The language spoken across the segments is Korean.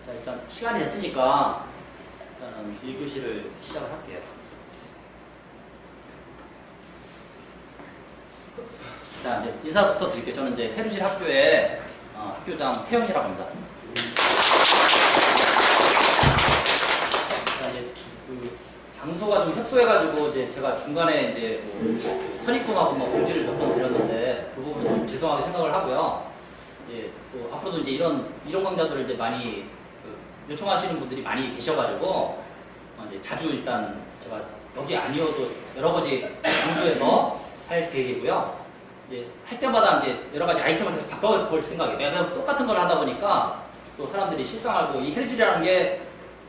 자, 일단 시간이 됐으니까 일단은 1교시를 시작을 할게요. 자, 이제 인사부터 드릴게요. 저는 이제 해루질 학교의 학교장 태영이라고 합니다. 자, 이제 그 장소가 좀 협소해가지고 이제 제가 중간에 이제 뭐 선입금하고 뭐 공지를 몇 번 드렸는데 그 부분 좀 죄송하게 생각을 하고요. 예, 또 앞으로도 이제 이런 강좌들을 이제 많이 요청하시는 분들이 많이 계셔가지고 이제 자주 일단 제가 여기 아니어도 여러 가지 장소에서 할 계획이고요. 이제 할 때마다 이제 여러 가지 아이템을 계속 바꿔볼 생각이에요. 왜냐면 똑같은 걸 하다 보니까 또 사람들이 실상하고 이 해루질이라는 게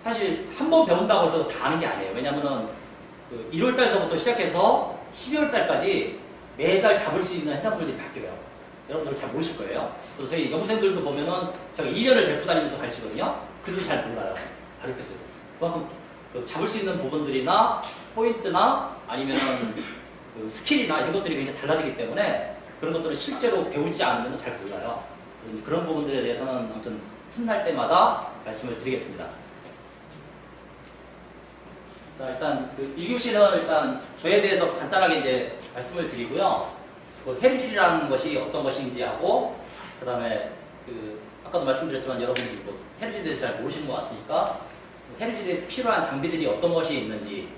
사실 한 번 배운다고 해서 다 아는 게 아니에요. 왜냐면은 그 1월달서부터 시작해서 12월달까지 매달 잡을 수 있는 해산물들이 바뀌어요. 여러분들 잘 모르실 거예요. 그래서 저희 여고생들도 보면은 제가 1년을 데리고 다니면서 가르치거든요. 그들도 잘 몰라요. 가르쳤어요. 그만큼 그 잡을 수 있는 부분들이나 포인트나 아니면은 그 스킬이나 이런 것들이 굉장히 달라지기 때문에 그런 것들은 실제로 배우지 않으면 잘 몰라요. 그래서 그런 부분들에 대해서는 아무튼 틈날 때마다 말씀을 드리겠습니다. 자, 일단 그 1교시는 일단 저에 대해서 간단하게 이제 말씀을 드리고요. 그 해루질이라는 것이 어떤 것인지 하고, 그 다음에 그 아까도 말씀드렸지만 여러분들이 뭐 해루질에 대해서 잘 모르시는 것 같으니까 해루질에 필요한 장비들이 어떤 것이 있는지,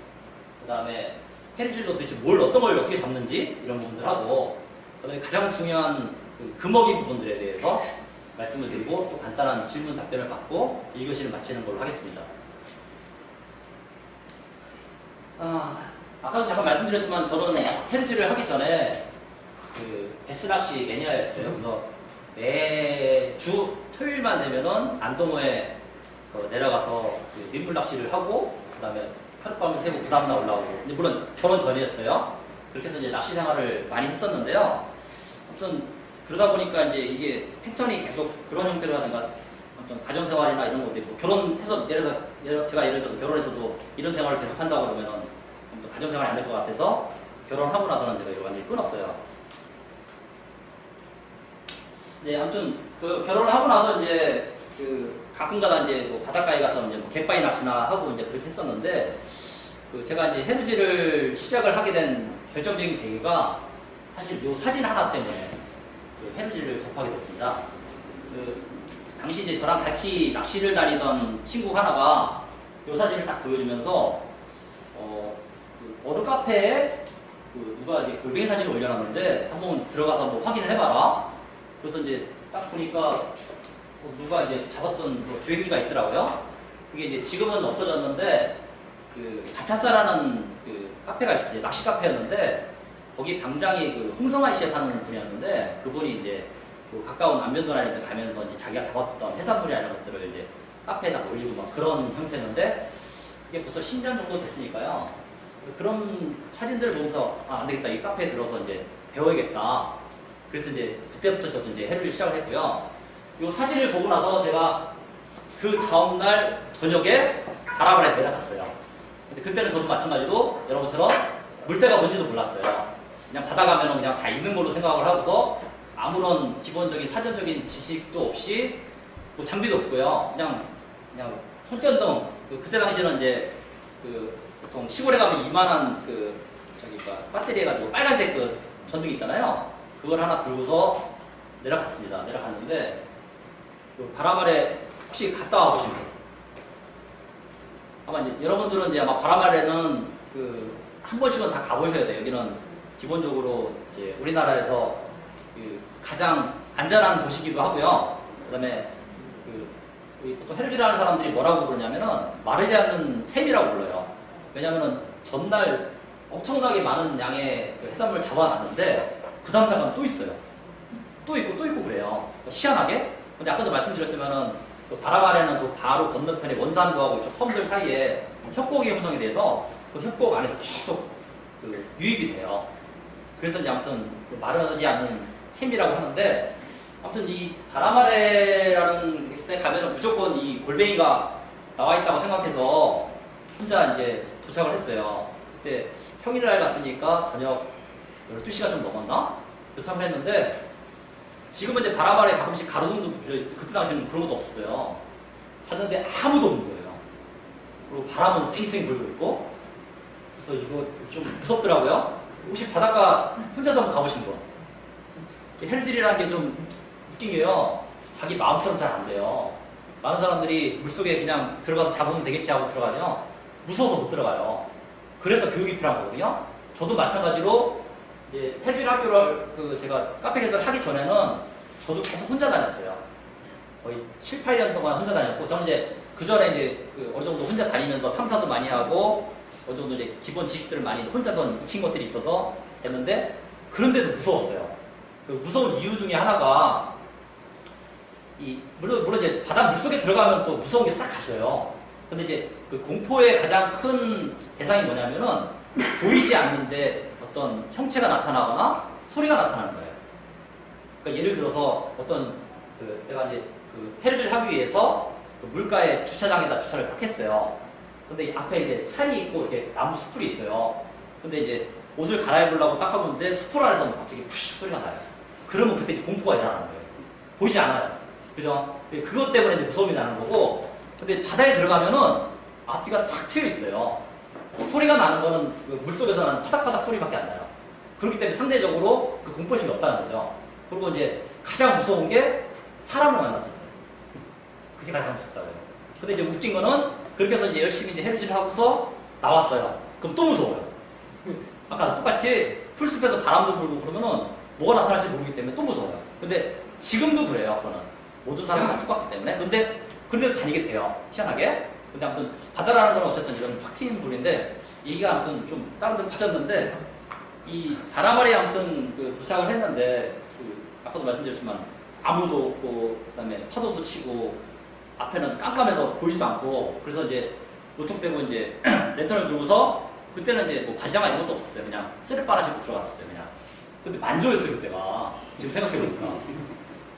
그 다음에 해루질로 도대체 어떤 걸 어떻게 잡는지 이런 부분들하고, 그 다음에 가장 중요한 그 금어기 부분들에 대해서 말씀을 드리고 또 간단한 질문 답변을 받고 1교시를 마치는 걸로 하겠습니다. 아까도 잠깐 말씀드렸지만 저는 해루질을 하기 전에 그 베스낚시 매니아였어요. 그래서 매주 토요일만 되면은 안동호에 내려가서 그 민물 낚시를 하고 그 다음에 하룻밤을 새고 그 다음날 올라오고, 근데 물론 결혼 전이었어요. 그렇게 해서 이제 낚시 생활을 많이 했었는데요. 아무튼 그러다 보니까 이제 이게 패턴이 계속 그런 형태로 하든가 어떤 가정생활이나 이런 것도 있고, 결혼해서 제가 예를 들어서 결혼해서도 이런 생활을 계속 한다고 그러면은 가정생활이 안 될 것 같아서 결혼하고 나서는 제가 이걸 완전히 끊었어요. 네, 아무튼 그 결혼을 하고 나서 이제 그 가끔가다 이제 뭐 바닷가에 가서 이제 뭐 갯바위 낚시나 하고 이제 그렇게 했었는데, 그 제가 이제 해루질을 시작을 하게 된 결정적인 계기가 사실 요 사진 하나 때문에 그 해루질을 접하게 됐습니다. 그 당시 이제 저랑 같이 낚시를 다니던 친구 하나가 요 사진을 딱 보여주면서 그 어느 카페에 그 누가 이제 골뱅이 사진을 올려놨는데 한번 들어가서 뭐 확인을 해봐라. 그래서 이제 딱 보니까 누가 이제 잡았던 뭐 주행기가 있더라고요. 그게 이제 지금은 없어졌는데 그 가차사라는 그 카페가 있었어요. 낚시 카페였는데 거기 방장이 그 홍성아시에 사는 분이었는데 그분이 이제 그 가까운 안면도나 이런 데 가면서 이제 자기가 잡았던 해산물이나 이런 것들을 이제 카페에다가 올리고 막 그런 형태였는데 그게 벌써 10년 정도 됐으니까요. 그래서 그런 사진들을 보면서 안 되겠다. 이 카페에 들어서 이제 배워야겠다. 그래서 이제 그때부터 저도 이제 해루질 시작을 했고요. 이 사진을 보고 나서 제가 그 다음날 저녁에 바라바라에 내려갔어요. 근데 그때는 저도 마찬가지로 여러분처럼 물때가 뭔지도 몰랐어요. 그냥 바다 가면은 그냥 다 있는 걸로 생각을 하고서 아무런 기본적인 사전적인 지식도 없이 뭐 장비도 없고요. 그냥 손전등, 그때 당시에는 이제 그 보통 시골에 가면 이만한 그 배터리 해가지고 빨간색 그 전등 있잖아요. 그걸 하나 들고서 내려갔습니다. 내려갔는데 그 바람 아래 혹시 갔다 와보신 분? 아마 이제 여러분들은 이제 아마 바람 아래는 그 한 번씩은 다 가보셔야 돼요. 여기는 기본적으로 이제 우리나라에서 그 가장 안전한 곳이기도 하고요. 그다음에 그 보통 해루질하는 사람들이 뭐라고 부르냐면은 마르지 않는 샘이라고 불러요. 왜냐면은 전날 엄청나게 많은 양의 그 해산물 잡아놨는데 그 다음날 가면 또 있어요. 또 있고 그래요. 희한하게. 근데 아까도 말씀드렸지만은 그 바람 아래는 그 바로 건너편에 원산도하고 이쪽 섬들 사이에 협곡이 형성이 돼서 그 협곡 안에서 계속 그 유입이 돼요. 그래서 이제 아무튼 그 마르지 않는 샘이라고 하는데, 아무튼 이 바람 아래라는 데 가면은 무조건 이 골뱅이가 나와 있다고 생각해서 혼자 이제 도착을 했어요. 그때 평일날 갔으니까 저녁 12시가 좀 넘었나? 도착을 했는데 지금은 이제 바람 아래 가끔씩 가로등도 불려있어요. 그때 당시에는 그런 것도 없었어요. 갔는데 아무도 없는 거예요. 그리고 바람은 쌩쌩 불고 있고. 그래서 이거 좀 무섭더라고요. 혹시 바닷가 혼자서 한번 가보신 거? 해루질이라는 게 좀 웃긴 게요. 자기 마음처럼 잘 안 돼요. 많은 사람들이 물속에 그냥 들어가서 잡으면 되겠지 하고 들어가죠. 무서워서 못 들어가요. 그래서 교육이 필요한 거거든요. 저도 마찬가지로 이제 해루질 학교를 제가 카페 개설을 하기 전에는 저도 계속 혼자 다녔어요. 거의 7, 8년 동안 혼자 다녔고, 저는 이제 그 전에 이제 어느 정도 혼자 다니면서 탐사도 많이 하고, 어느 정도 이제 기본 지식들을 많이 혼자서 익힌 것들이 있어서 했는데, 그런데도 무서웠어요. 그 무서운 이유 중에 하나가, 물론 이제 바다 물속에 들어가면 또 무서운 게 싹 가셔요. 근데 이제 그 공포의 가장 큰 대상이 뭐냐면은, 보이지 않는데 어떤 형체가 나타나거나 소리가 나타나는 거예요. 그러니까 예를 들어서 어떤 내가 이제 해루질 하기 위해서 물가에 주차장에다 주차를 딱 했어요. 근데 앞에 이제 산이 있고 이렇게 나무 숲풀이 있어요. 근데 이제 옷을 갈아입으려고 딱 하고 있는데 숲풀 안에서 갑자기 푸쉬 소리가 나요. 그러면 그때 공포가 일어나는 거예요. 보이지 않아요. 그죠? 그것 때문에 이제 무서움이 나는 거고, 근데 바다에 들어가면은 앞뒤가 탁 트여 있어요. 소리가 나는 거는 물속에서는 파닥파닥 소리밖에 안 나요. 그렇기 때문에 상대적으로 그 공포심이 없다는 거죠. 그리고 이제 가장 무서운 게 사람을 만났을 때. 그게 가장 무섭다고요. 근데 이제 웃긴 거는 그렇게 해서 이제 열심히 이제 해루질을 하고서 나왔어요. 그럼 또 무서워요. 아까 똑같이 풀숲에서 바람도 불고 그러면은 뭐가 나타날지 모르기 때문에 또 무서워요. 근데 지금도 그래요. 그거는 모든 사람이 다 똑같기 때문에. 그런데도 다니게 돼요. 희한하게. 근데 아무튼 바다라는 건 어쨌든 이런 팍 튀는 불인데, 얘기가 아무튼 좀 다른 데로 빠졌는데, 이 바람아래 아무튼 도착을 했는데, 아까도 말씀드렸지만 아무도 없고, 그 다음에 파도도 치고, 앞에는 깜깜해서 보이지도 않고, 그래서 이제 무턱대고 이제 랜턴을 들고서, 그때는 이제 뭐 바지장화 이런 것도 없었어요. 그냥 쓰레빠라 신고 들어갔었어요. 그냥. 근데 만조였어요 그때가. 지금 생각해보니까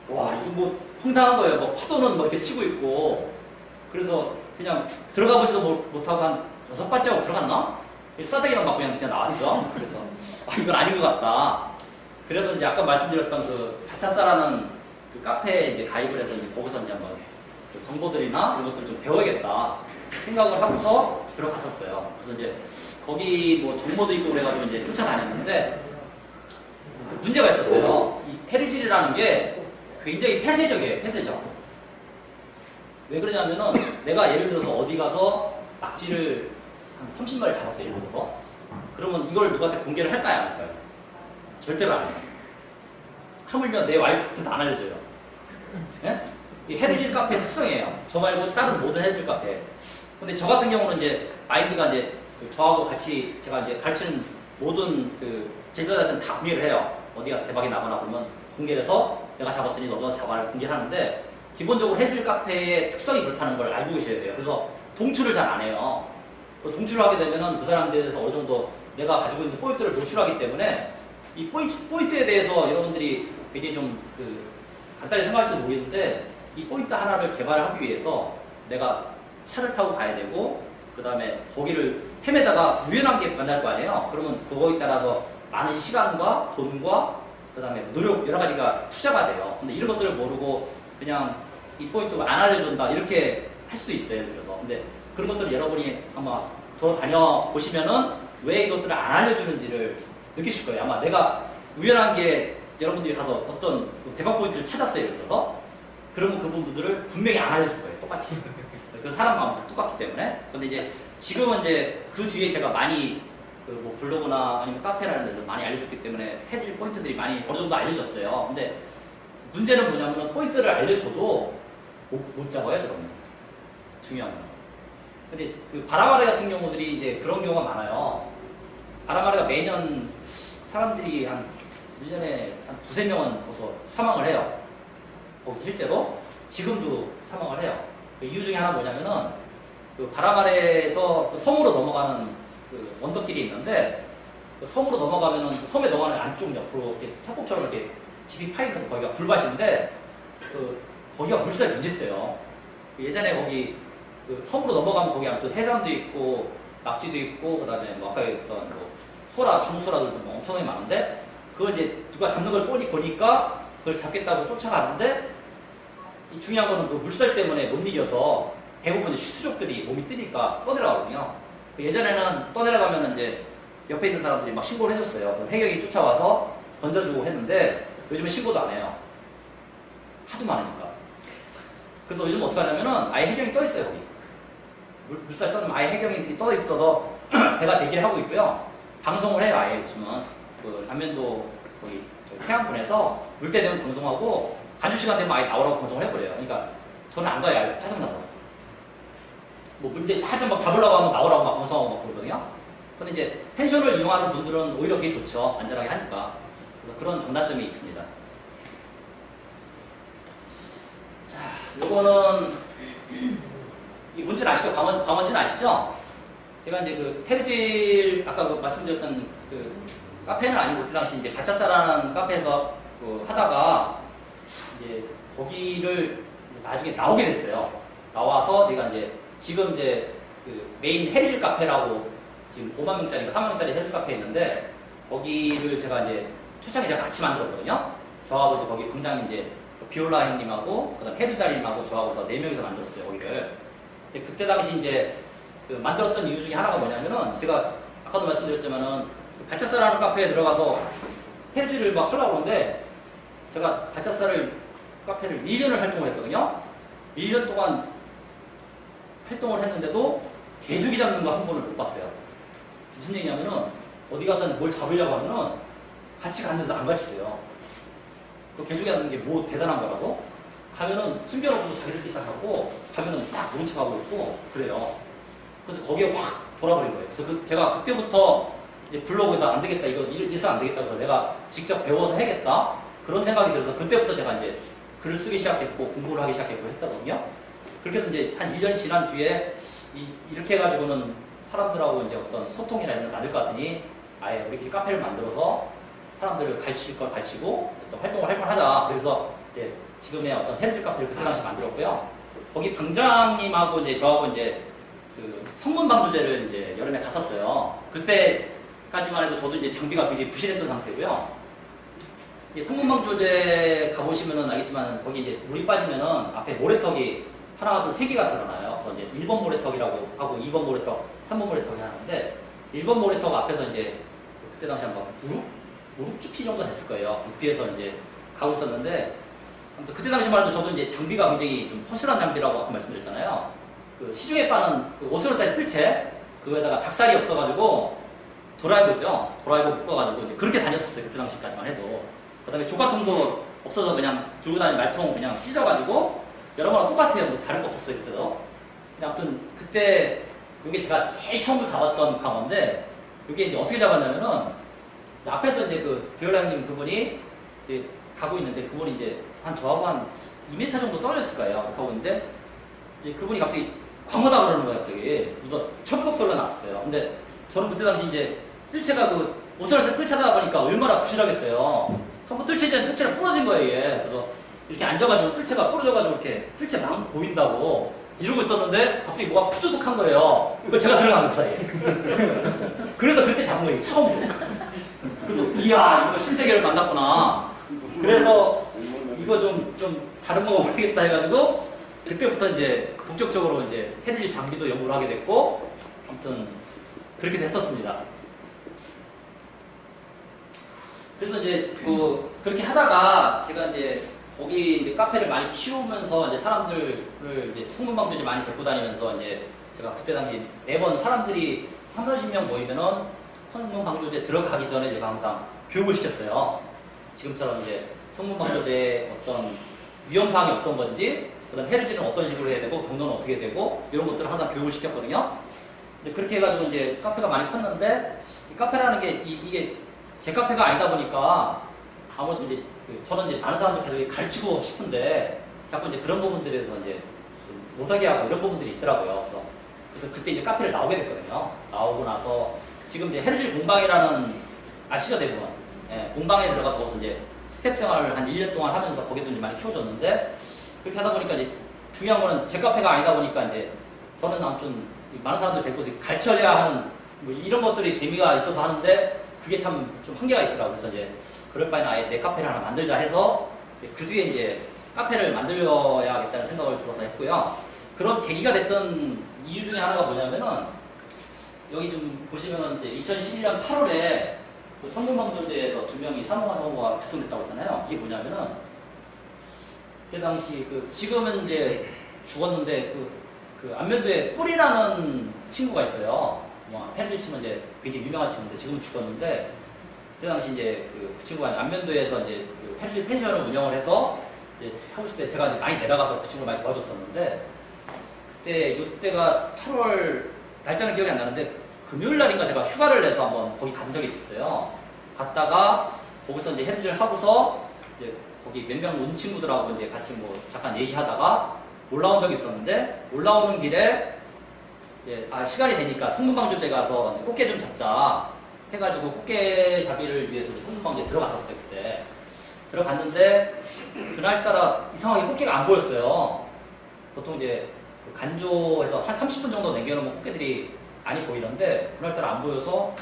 와 이거 뭐 황당한 거예요. 뭐 파도는 뭐 이렇게 치고 있고, 그래서 그냥 들어가 보지도 못하고 한 6발자국 들어갔나? 싸대기만 맞고 그냥 나왔죠. 그래서 이건 아닌 것 같다. 그래서 이제 아까 말씀드렸던 그 바차사라는 그 카페에 이제 가입을 해서 이제 거기서 이제 한번 그 정보들이나 이런 것들을 좀 배워야겠다 생각을 하고서 들어갔었어요. 그래서 이제 거기 뭐 정보도 있고 그래가지고 이제 쫓아다녔는데, 문제가 있었어요. 이 해루질이라는 게 굉장히 폐쇄적이에요. 폐쇄적. 왜 그러냐면은 내가 예를 들어서 어디 가서 낙지를 한 30마리 잡았어요. 예를 들어서. 그러면 이걸 누구한테 공개를 할까요? 안 할까요? 절대로 안 해요. 하물며 내 와이프한테도 안 알려줘요. 예? 이 해루질 카페의 특성이에요. 저 말고 다른 모든 해루질 카페. 근데 저 같은 경우는 이제 마인드가 이제 저하고 같이 제가 이제 가르치는 모든 제자들한테는 다 공개를 해요. 어디 가서 대박이 나거나 그러면 공개를 해서 내가 잡았으니 너도 가서 잡아라 공개를 하는데, 기본적으로 해루질 카페의 특성이 그렇다는 걸 알고 계셔야 돼요. 그래서 동출을 잘 안 해요. 동출을 하게 되면은 그 사람들에 대해서 어느 정도 내가 가지고 있는 포인트를 노출하기 때문에, 이 포인트에 대해서 여러분들이 굉장히 좀 간단히 생각할지 모르겠는데, 이 포인트 하나를 개발하기 위해서 내가 차를 타고 가야 되고, 그 다음에 거기를 헤매다가 우연한 게 만날 거 아니에요. 그러면 그거에 따라서 많은 시간과 돈과 그 다음에 노력 여러 가지가 투자가 돼요. 근데 이런 것들을 모르고 그냥 이 포인트를 안 알려준다 이렇게 할 수도 있어요. 예를 들어서. 근데 그런 것들을 여러분이 아마 돌아다녀 보시면은 왜 이것들을 안 알려주는지를 느끼실 거예요. 아마 내가 우연한 게 여러분들이 가서 어떤 대박 포인트를 찾았어요. 예를 들어서. 그러면 그 부분들을 분명히 안 알려줄 거예요. 똑같이. 그 사람 마음도 똑같기 때문에. 근데 이제 지금은 이제 그 뒤에 제가 많이 뭐 블로그나 아니면 카페라는 데서 많이 알려줬기 때문에 해드릴 포인트들이 많이 어느 정도 알려졌어요. 근데 문제는 뭐냐면 포인트를 알려줘도 못 잡아요, 저거는. 중요한 건. 근데 바람아래 같은 경우들이 이제 그런 경우가 많아요. 바람아래가 매년 사람들이 한 1년에 한 2~3명은 거기서 사망을 해요. 거기서 실제로. 지금도 사망을 해요. 그 이유 중에 하나 뭐냐면은 바람아래에서 섬으로 넘어가는 언덕길이 있는데, 섬으로 넘어가면은 섬에 넘어가는 안쪽 옆으로 이렇게 협곡처럼 이렇게 깊이 파있는 거기가 불밭인데, 거기가 물살이 문제 있어요. 예전에 거기 섬으로 넘어가면 거기 아무튼 해삼도 있고 낙지도 있고 그 다음에 뭐 아까 얘기했던 소라, 중소라들도 뭐 엄청나게 많은데, 그걸 이제 누가 잡는 걸 보니까 그걸 잡겠다고 쫓아가는데, 이 중요한 거는 그 물살 때문에 못 이겨서 대부분 이제 슈트족들이 몸이 뜨니까 떠내려가거든요. 예전에는 떠내려가면 이제 옆에 있는 사람들이 막 신고를 해줬어요. 그럼 해경이 쫓아와서 건져주고 했는데 요즘은 신고도 안 해요. 하도 많으니까. 그래서 요즘 어떻게 하냐면은 아예 해경이 떠 있어요, 거기. 물살 떠면 아예 해경이 떠 있어서 배가 대기하고 있고요. 방송을 해요, 아예 요즘은. 그 안면도 거기 태안군에서 물때 되면 방송하고 간주 시간 되면 아예 나오라고 방송을 해버려요. 그러니까 저는 안 가요, 아예 짜증나서. 뭐 문제 한참 막 잡으려고 하면 나오라고 막 방송하고 막 그러거든요. 근데 이제 펜션을 이용하는 분들은 오히려 그게 좋죠. 안전하게 하니까. 그래서 그런 장단점이 있습니다. 자, 요거는 이 문제는 아시죠? 광원진 아시죠? 제가 이제 그 헤르질 아까 그 말씀드렸던 그 카페는 아니고 그때 당시 이제 바차사라는 카페에서 그 하다가 이제 거기를 나중에 나오게 됐어요. 나와서 제가 이제 지금 이제 그 메인 헤르질 카페라고 지금 5만 명짜리가 3만 명짜리 헤르질 카페 있는데 거기를 제가 이제 초창기 제가 같이 만들었거든요. 저하고 이제 거기 방장님 이제 비올라 형님하고 그다음 헤르다님하고 저하고서 4명이서 만들었어요, 거기를. 근데 그때 당시 이제 그 만들었던 이유 중에 하나가 뭐냐면은 제가 아까도 말씀드렸지만은 발차사라는 카페에 들어가서 헤르질을 막 하려고 하는데 제가 발차사를 카페를 1년을 활동을 했거든요. 1년 동안 활동을 했는데도 개주기 잡는 거 한 번을 못 봤어요. 무슨 얘기냐면은 어디 가서 뭘 잡으려고 하면은 같이 갔는데도 안 가르쳐줘요. 그 개주기 잡는 게 뭐 대단한 거라고? 가면은 숨겨놓고 자기들끼리 딱 하고 가면은 딱 모른 척하고 있고 그래요. 그래서 거기에 확 돌아버린 거예요. 그래서 제가 그때부터 이제 블로그에다 안 되겠다, 이거 일서 안 되겠다 해서 내가 직접 배워서 해야겠다 그런 생각이 들어서 그때부터 제가 이제 글을 쓰기 시작했고 공부를 하기 시작했고 했거든요. 그렇게 해서 이제 한 1년이 지난 뒤에 이렇게 해가지고는 사람들하고 이제 어떤 소통이나 이런 건 안 될 것 같으니 아예 우리끼리 카페를 만들어서 사람들을 가르칠 걸 가르치고 어떤 활동을 할 걸 하자. 그래서 이제 지금의 어떤 헤르질 카페를 그때 당시 만들었고요. 거기 방장님하고 이제 저하고 이제 그 성문방조제를 이제 여름에 갔었어요. 그때까지만 해도 저도 이제 장비가 굉장히 부실했던 상태고요. 성문방조제 가보시면은 알겠지만 거기 이제 물이 빠지면은 앞에 모래턱이 하나, 둘, 세 개가 드러나요. 그래서 이제 1번 모래턱이라고 하고 2번 모래턱, 3번 모래턱이 하는데 1번 모래턱 앞에서 이제 그때 당시 한번 무릎 깊이 정도 됐을 거예요. 높이에서 이제 가고 있었는데 아무튼 그때 당시만 해도 저도 이제 장비가 굉장히 좀 허술한 장비라고 아까 말씀드렸잖아요. 그 시중에 파는 그 5,000원짜리 뜰채 그거에다가 작살이 없어가지고 드라이버 있죠? 드라이버 묶어가지고 이제 그렇게 다녔었어요. 그때 당시까지만 해도. 그 다음에 조가통도 없어서 그냥 들고 다니는 말통 그냥 찢어가지고 여러 번랑 똑같아요. 뭐 다를 거 없었어요. 그때도. 근데 아무튼 그때 이게 제가 제일 처음 잡았던 광어인데 이게 이제 어떻게 잡았냐면은 앞에서 이제 그 비올라님 그분이 이제 가고 있는데 그분이 이제 저하고 한 2m 정도 떨어졌을 거예요. 가고 있는데 이제 그분이 갑자기 광어다 그러는 거예요. 갑자기. 그래서 철컥 소리가 났어요. 근데 저는 그때 당시 이제 뜰채가 그 5,000원짜리 뜰채다 보니까 얼마나 부실하겠어요. 한번 뜰채가 부러진 거예요. 얘. 그래서 이렇게 앉아가지고 뜰채가 부러져가지고 이렇게 뜰채 막 보인다고 이러고 있었는데 갑자기 뭐가 푸드득한 거예요. 그걸 제가 들어간 그 사이에. 그래서 그때 잡은 거예요. 처음으로. 그래서 이야 이거 신세계를 만났구나. 그래서 이거 좀 다른 방법을 해야겠다 해가지고 그때부터 이제 본격적으로 이제 헤르질 장비도 연구를 하게 됐고 아무튼 그렇게 됐었습니다. 그래서 이제 그렇게 하다가 제가 이제 거기 이제 카페를 많이 키우면서 이제 사람들을 이제 성문방조제 많이 데리고 다니면서 이제 제가 그때 당시 매번 사람들이 30-40명 모이면은 성문방조제 들어가기 전에 제가 항상 교육을 시켰어요. 지금처럼 이제 성문방조제 어떤 위험사항이 어떤 건지, 그 다음 헤르질은 어떤 식으로 해야 되고, 경로는 어떻게 되고, 이런 것들을 항상 교육을 시켰거든요. 근데 그렇게 해가지고 이제 카페가 많이 컸는데, 이 카페라는 게, 이게 제 카페가 아니다 보니까, 아무래도 이제, 저는 이제 많은 사람들 계속 가르치고 싶은데, 자꾸 이제 그런 부분들에 대해서 이제 좀 못하게 하고 이런 부분들이 있더라고요. 그래서 그때 이제 카페를 나오게 됐거든요. 나오고 나서, 지금 이제 헤르질 공방이라는, 아시죠, 대부분? 예, 공방에 들어가서 거기서 이제 스텝 생활을 한 1년 동안 하면서 거기도 이제 많이 키워줬는데, 그렇게 하다 보니까 이제 중요한 거는 제 카페가 아니다 보니까 이제 저는 아무튼 많은 사람들 데리고 가르쳐야 하는 뭐 이런 것들이 재미가 있어서 하는데 그게 참 좀 한계가 있더라고요. 그래서 이제 그럴 바에는 아예 내 카페를 하나 만들자 해서 그 뒤에 이제 카페를 만들어야겠다는 생각을 들어서 했고요. 그런 계기가 됐던 이유 중에 하나가 뭐냐면은 여기 좀 보시면은 이제 2011년 8월에 그 성균관문제에서 2명이 사망한 사고가 발생됐다고 했잖아요. 이게 뭐냐면은 그때 당시 지금은 이제 죽었는데 그 안면도에 뿔이라는 친구가 있어요. 뭐 펜을 치면 이제 굉장히 유명한 친구인데 지금 죽었는데 그때 당시 이제 그 친구가 안면도에서 이제 그 펜션을 운영을 해서 이제 하고 있을 때 제가 이제 많이 내려가서 그 친구를 많이 도와줬었는데 이때가 8월 날짜는 기억이 안 나는데 금요일 날인가 제가 휴가를 내서 한번 거기 간 적이 있었어요. 갔다가 거기서 이제 해루질 하고서 이제 거기 몇 명 온 친구들하고 이제 같이 뭐 잠깐 얘기하다가 올라온 적이 있었는데 올라오는 길에 이제 시간이 되니까 성문방조대 가서 이제 꽃게 좀 잡자 해가지고 꽃게 잡이를 위해서 성문방조에 들어갔었어요. 그때 들어갔는데 그날따라 이상하게 꽃게가 안 보였어요. 보통 이제 간조에서 한 30분 정도 남겨놓으면 꽃게들이 많이 보이는데 그날따라 안 보여서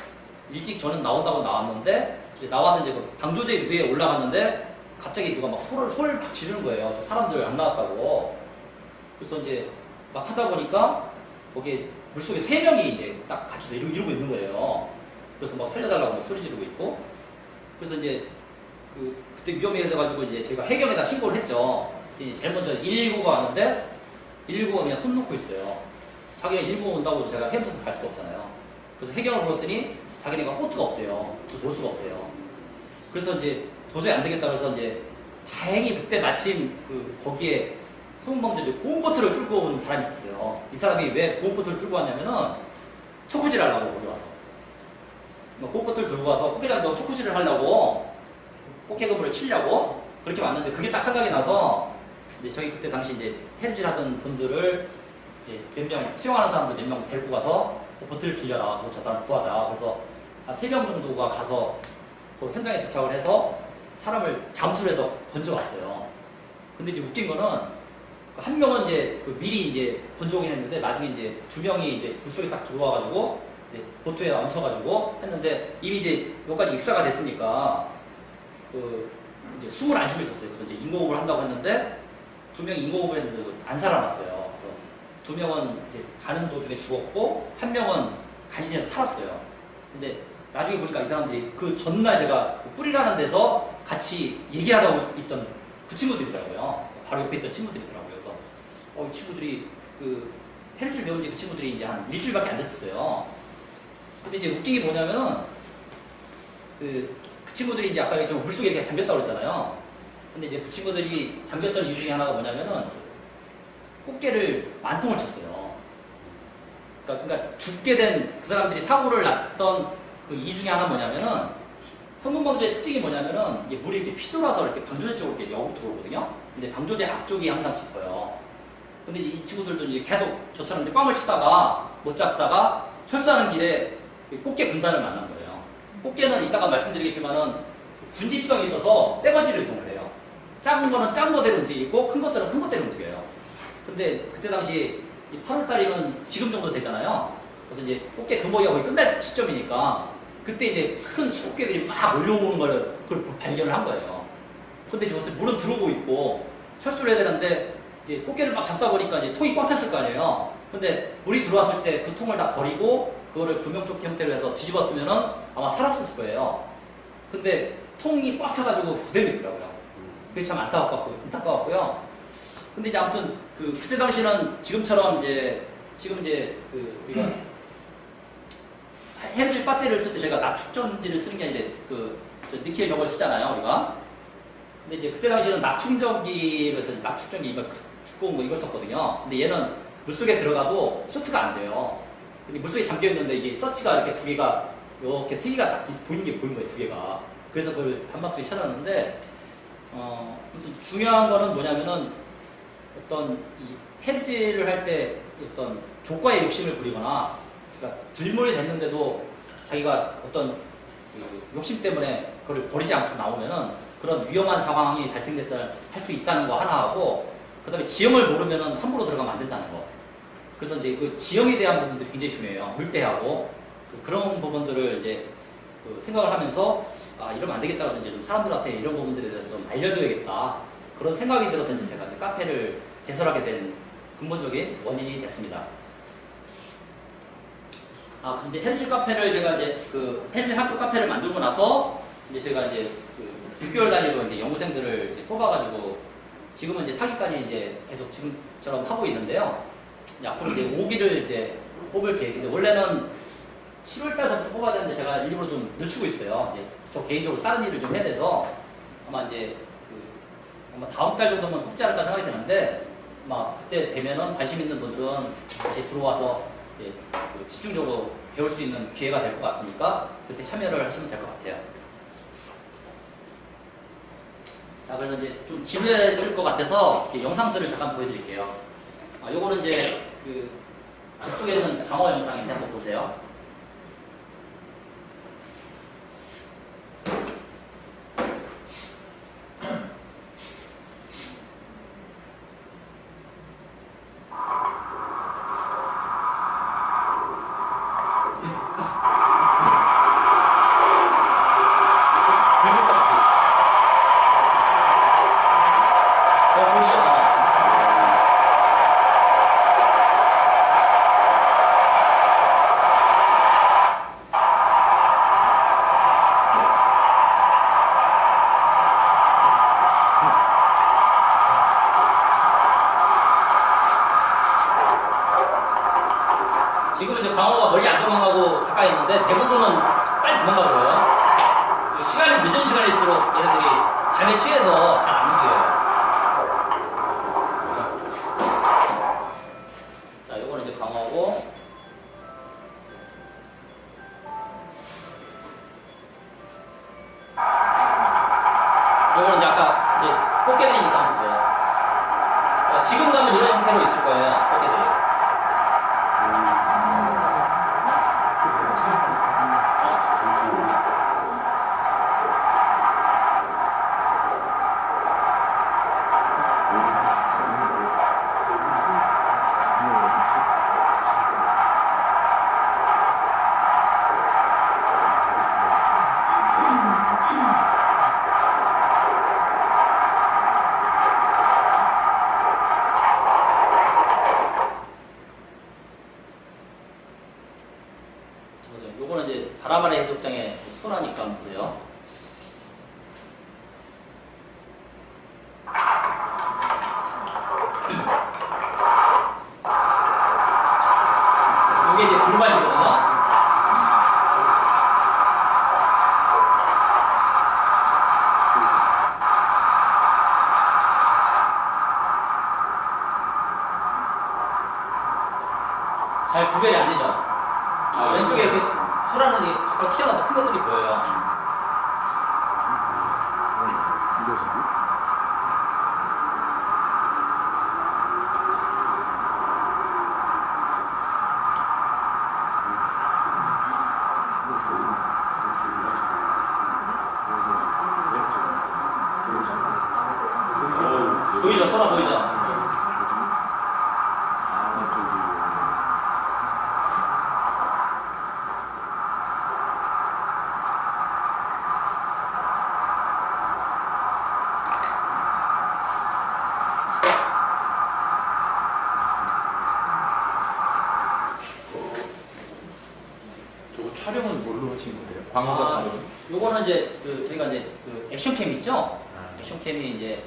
일찍 저는 나온다고 나왔는데 이제 나와서 이제 그 방조제 위에 올라갔는데 갑자기 누가 막 소리를 막 지르는 거예요. 저 사람들 안 나왔다고. 그래서 이제 막 하다 보니까 거기에 물속에 3명이 이제 딱 갇혀서 이러고 있는 거예요. 그래서 막 살려달라고 막 소리 지르고 있고. 그래서 이제 그때 위험해져가지고 이제 저희가 해경에다 신고를 했죠. 이제 제일 먼저 119가 왔는데 119가 그냥 손 놓고 있어요. 자기가 119 온다고 해서 제가 헤엄쳐서 갈 수가 없잖아요. 그래서 해경을 불렀더니 자기네가 보트가 없대요. 그래서 올 수가 없대요. 그래서 이제 도저히 안 되겠다 그래서 이제 다행히 그때 마침 거기에 소문방조제 고온보트를 뚫고 온 사람이 있었어요. 이 사람이 왜 고온보트를 뚫고 왔냐면은 초코질 하려고 거기 와서. 고온보트를 들고 와서 꽃게장도 초코질을 하려고 꽃게 그물을 치려고 그렇게 왔는데 그게 딱 생각이 나서 이제 저희 그때 당시 이제 해루질 하던 분들을 이제 몇 명, 수영하는 사람들 몇 명 데리고 가서 그 보트를 빌려라. 그래서 저 사람 구하자. 그래서 한 3명 정도가 가서 그 현장에 도착을 해서 사람을 잠수를 해서 건져왔어요. 근데 이제 웃긴 거는 한 명은 이제 미리 이제 건져오긴 했는데 나중에 이제 2명이 이제 물속에 딱 들어와가지고 이제 보트에 얹혀가지고 했는데 이미 이제 여기까지 익사가 됐으니까 이제 숨을 안 쉬고 있었어요. 그래서 이제 인공호흡을 한다고 했는데 2명이 인공호흡을 했는데 안 살아났어요. 그래서 2명은 이제 가는 도중에 죽었고 1명은 간신해서 살았어요. 근데 나중에 보니까 이 사람들이 그 전날 제가 뿔이라는 데서 같이 얘기하다 있던 그 친구들이더라고요. 바로 옆에 있던 친구들이더라고요. 그래서 이 친구들이 해루질 배운 지 그 친구들이 이제 한 일주일밖에 안 됐었어요. 근데 이제 웃긴 게 뭐냐면은 그 친구들이 이제 아까 저 물속에 이렇게 잠겼다고 그랬잖아요. 근데 이제 그 친구들이 잠겼던 이유 중에 하나가 뭐냐면은 꽃게를 만통을 쳤어요. 그러니까 죽게 된 그 사람들이 사고를 났던 그 이유 중에 하나는 뭐냐면은 성균방조의 특징이 뭐냐면은 이게 물이 이렇게 휘돌아서 이렇게 방조제 쪽으로 이렇게 여기 들어오거든요. 근데 방조제 앞쪽이 항상 깊어요. 근데 이 친구들도 이제 계속 저처럼 이제 꽝을 치다가 못 잡다가 철수하는 길에 꽃게 군단을 만난 거예요. 꽃게는 이따가 말씀드리겠지만은 군집성이 있어서 떼거지를 이동을 해요. 작은 거는 작은 거대로 움직이고 큰 것들은 큰 것대로 움직여요. 근데 그때 당시 8월달이면 지금 정도 되잖아요. 그래서 이제 꽃게 금어기가 거의 끝날 시점이니까 그때 이제 큰 수꽃게들이 막 몰려오는 걸 그걸 발견을 한 거예요. 근데 이제 물은 들어오고 있고 철수를 해야 되는데 꽃게를 막 잡다 보니까 이제 통이 꽉 찼을 거 아니에요. 근데 물이 들어왔을 때 그 통을 다 버리고 그거를 구명조끼 형태로 해서 뒤집었으면은 아마 살았을 거예요. 근데 통이 꽉 차가지고 그대로 있더라고요. 그게 참 안타깝고요. 근데 이제 아무튼 그때 당시는 지금처럼 지금 우리가 해루질 배터리를 쓸 때 저희가 납축전지를 쓰는 게 아니라 니켈 저걸 쓰잖아요, 우리가. 근데 이제 그때 당시에는 납축전기로 해서 납축전기 이거 두꺼운 거 이걸 썼거든요. 근데 얘는 물속에 들어가도 쇼트가 안 돼요. 근데 물속에 잠겨 있는데 이게 서치가 이렇게 2개가 이렇게 3개가 딱 보이는 게 보이는 거예요, 2개가. 그래서 그걸 반박주에 찾았는데 중요한 거는 뭐냐면은 어떤 이 해루질을 할 때 어떤 조과에 욕심을 부리거나 그러니까 들물이 됐는데도 자기가 어떤 욕심 때문에 그걸 버리지 않고 나오면은 그런 위험한 상황이 발생됐다 할 수 있다는 거 하나 하고 그 다음에 지형을 모르면은 함부로 들어가면 안 된다는 거. 그래서 이제 그 지형에 대한 부분들이 굉장히 중요해요. 물대하고. 그래서 그런 부분들을 이제 생각을 하면서 이러면 안 되겠다 해서 이제 좀 사람들한테 이런 부분들에 대해서 좀 알려줘야겠다. 그런 생각이 들어서 이제 제가 이제 카페를 개설하게 된 근본적인 원인이 됐습니다. 그래서 이제 해루질 카페를 제가 이제 그 해루질 학교 카페를 만들고 나서 이제 제가 이제 그 6개월 단위로 이제 연구생들을 이제 뽑아가지고 지금은 이제 사기까지 이제 계속 지금처럼 하고 있는데요. 이제 앞으로 이제 5기를 이제 뽑을 계획인데 원래는 7월달부터 뽑아야 되는데 제가 일부러 좀 늦추고 있어요. 이제 저 개인적으로 다른 일을 좀 해야 돼서 아마 이제 아마 다음 달 정도면 뽑지 않을까 생각이 드는데 아마 그때 되면은 관심 있는 분들은 다시 들어와서 이제 그 집중적으로 배울 수 있는 기회가 될 것 같으니까 그때 참여를 하시면 될 것 같아요. 자, 그래서 이제 좀 지루했을 것 같아서 영상들을 잠깐 보여드릴게요. 요거는 이제 그 속에 있는 방어 영상인데 한번 보세요. 지금은 이제 광어가 멀리 안 도망가고 가까이 있는데 대부분은 빨리 도망가고요. 시간이 늦은 시간일수록 얘네들이 잠에 취해서 잘 안 움직여요. 자, 요거는 이제 광어고 요거는 이제 아까 이제 꽃게들이니까 한번 보세요. 지금 가면 이런 형태로 있을 거예요. 꽃게들이. 요거는 이제 바라바라 해수욕장의 소라니까 한번 보세요. 요게 이제 불맛이거든요. 잘 구별이 안 되죠? 왼쪽에 이렇게 소라는 이 밖으로 튀어나와서 큰 것들이 보여요. 보이죠? 소라 보이죠? 촬영은 뭘로 하신 거예요? 광고가 요거는 이제 저희가 이제 액션캠 있죠? 액션캠이 이제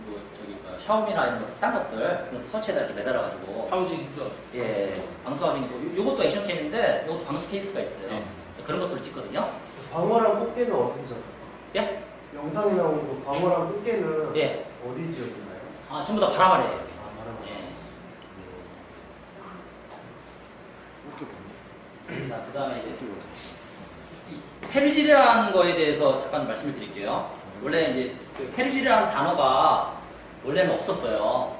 뭐 저기 샤오미나 이런 것들 싼 것들 그런 것도 설치에다 이렇게 매달아가지고 하우징도 방수 하우징이 요것도 액션캠인데 요것도 방수 케이스가 있어요. 그런 것들을 찍거든요. 방어랑 꽃게는 어디서? 예? 영상에 나온 그 방어랑 꽃게는 예. 어디 지역인가요? 전부 다 바라바래요. 바람. 자, 그 다음에 이제 페루질이라는 거에 대해서 잠깐 말씀을 드릴게요. 원래 이제 페루질이라는 단어가 원래는 없었어요.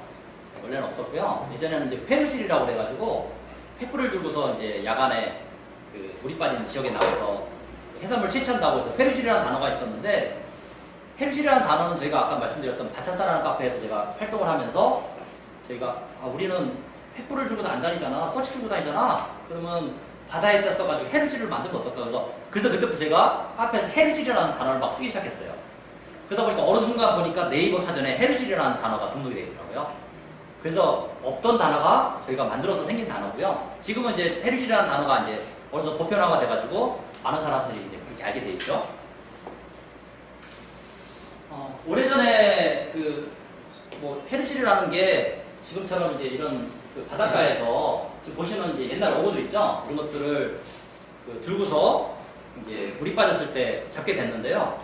원래는 없었고요. 예전에는 이제 페루질이라고 그래가지고 횃불을 들고서 이제 야간에 물이 빠지는 지역에 나가서 해산물 채취한다고 해서 페루질이라는 단어가 있었는데 페루질이라는 단어는 저희가 아까 말씀드렸던 바차사라는 카페에서 제가 활동을 하면서 저희가 우리는 횃불을 들고 안 다니잖아. 서치 들고 다니잖아. 그러면 바다에 짜 써가지고 해루질을 만들면 어떨까. 그래서 그때부터 제가 카페에서 해루질이라는 단어를 막 쓰기 시작했어요. 그러다 보니까 어느 순간 보니까 네이버 사전에 해루질이라는 단어가 등록이 되어 있더라고요. 그래서 없던 단어가 저희가 만들어서 생긴 단어고요. 지금은 이제 헤르질이라는 단어가 이제 어느 정도 보편화가 돼가지고 많은 사람들이 이제 그렇게 알게 돼 있죠. 오래전에 뭐 헤르질이라는 게 지금처럼 이제 이런 그 바닷가에서 지금 보시는 이제 옛날 어구도 있죠. 이런 것들을 들고서 이제 물이 빠졌을 때 잡게 됐는데요.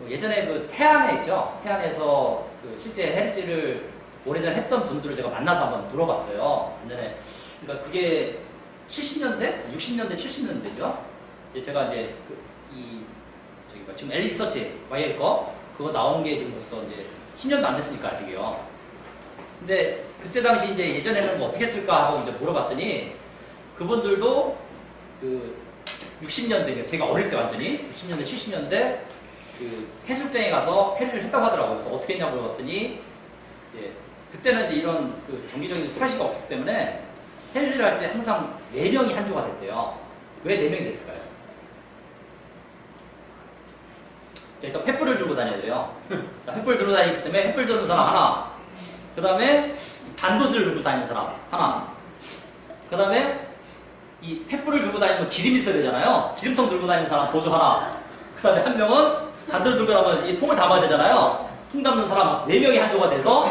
예전에 그 태안에 있죠. 태안에서 실제 헤르질을 오래전에 했던 분들을 제가 만나서 한번 물어봤어요. 예전에 그러니까 그게 70년대, 60년대, 70년대죠. 이제 제가 이제 지금 LED 서치 YL 거 그거 나온 게 지금 벌써 이제 10년도 안 됐으니까 아직이요. 근데 그때 당시 이제 예전에는 뭐 어떻게 했을까 하고 이제 물어봤더니 그분들도 60년대, 제가 어릴 때 완전히 60년대, 70년대 해수욕장에 가서 해수를 했다고 하더라고요. 그래서 어떻게 했냐고 물어봤더니 이제 그때는 이제 이런 정기적인 수사시가 없기 때문에 해수를 할 때 항상 4명이 한 조가 됐대요. 왜 4명이 됐을까요? 자, 일단 횃불을 들고 다녀야 돼요. 자, 횃불 들고 다니기 때문에 횃불 드는 사람 하나, 그 다음에 반도들 들고 다니는 사람 하나, 그 다음에 이 횃불을 들고 다니면 기름이 있어야 되잖아요. 기름통 들고 다니는 사람 보조 하나, 그 다음에 한 명은 반도를 들고 다니면 이 통을 담아야 되잖아요. 통 담는 사람 4명이 한 조가 돼서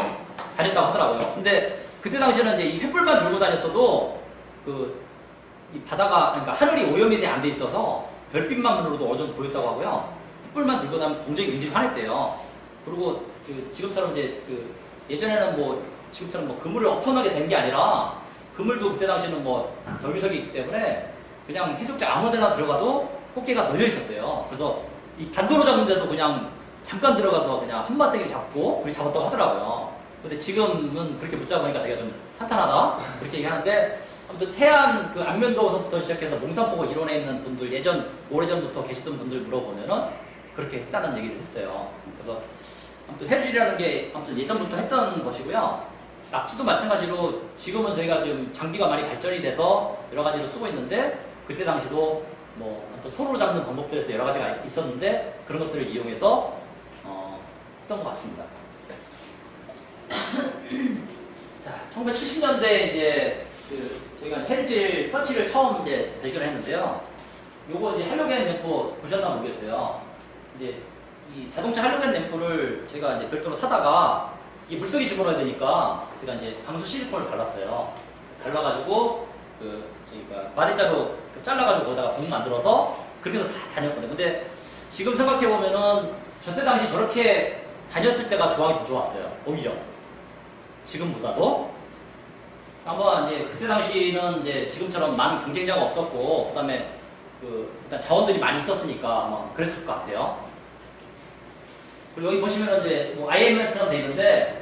다녔다고 하더라고요. 근데 그때 당시에는 이제 이 횃불만 들고 다녔어도 이 바다가, 그러니까 하늘이 오염이 안 돼 있어서 별빛만으로도 어느 정도 보였다고 하고요. 횃불만 들고 다니면 굉장히 굉장히 환했대요. 그리고 지금처럼 이제 예전에는 뭐 지금처럼 뭐 그물을 엄청나게 댄 게 아니라 그물도 그때 당시에는 뭐 덜미석이 있기 때문에 그냥 해수욕장 아무데나 들어가도 꽃게가 널려 있었대요. 그래서 이 반도로 잡는데도 그냥 잠깐 들어가서 그냥 한마디에 잡고 그렇게 잡았다고 하더라고요. 근데 지금은 그렇게 못 잡으니까 자기가 좀 한탄하다 그렇게 얘기하는데, 아무튼 태안 안면도서부터 시작해서 몽산포구 일원에 있는 분들, 오래전부터 계시던 분들 물어보면은 그렇게 했다는 얘기를 했어요. 그래서 아무튼 해루질이라는 게 아무튼 예전부터 했던 것이고요. 납치도 마찬가지로 지금은 저희가 지금 장비가 많이 발전이 돼서 여러 가지로 쓰고 있는데, 그때 당시도 뭐 아무튼 손으로 잡는 방법들에서 여러 가지가 있었는데 그런 것들을 이용해서 했던 것 같습니다. 자, 1970년대에 이제 저희가 헤르질 서치를 처음 이제 발견했는데요. 요거 이제 할로겐 램프 보셨나 모르겠어요. 이제 이 자동차 할로겐 램프를 저희가 이제 별도로 사다가 이 물속에 집어넣어야 되니까 제가 이제 방수 실리콘을 발랐어요. 발라가지고 저희가 마대자로 잘라가지고 거기다가 봉 만들어서 그렇게 해서 다 다녔거든요. 근데 지금 생각해 보면은 저때 당시 저렇게 다녔을 때가 조항이 더 좋았어요. 오히려 지금보다도. 아마 이제 그때 당시는 이제 지금처럼 많은 경쟁자가 없었고, 그다음에 일단 자원들이 많이 있었으니까 아마 그랬을 것 같아요. 그리고 여기 보시면은 이제 뭐 IM처럼 돼 있는데,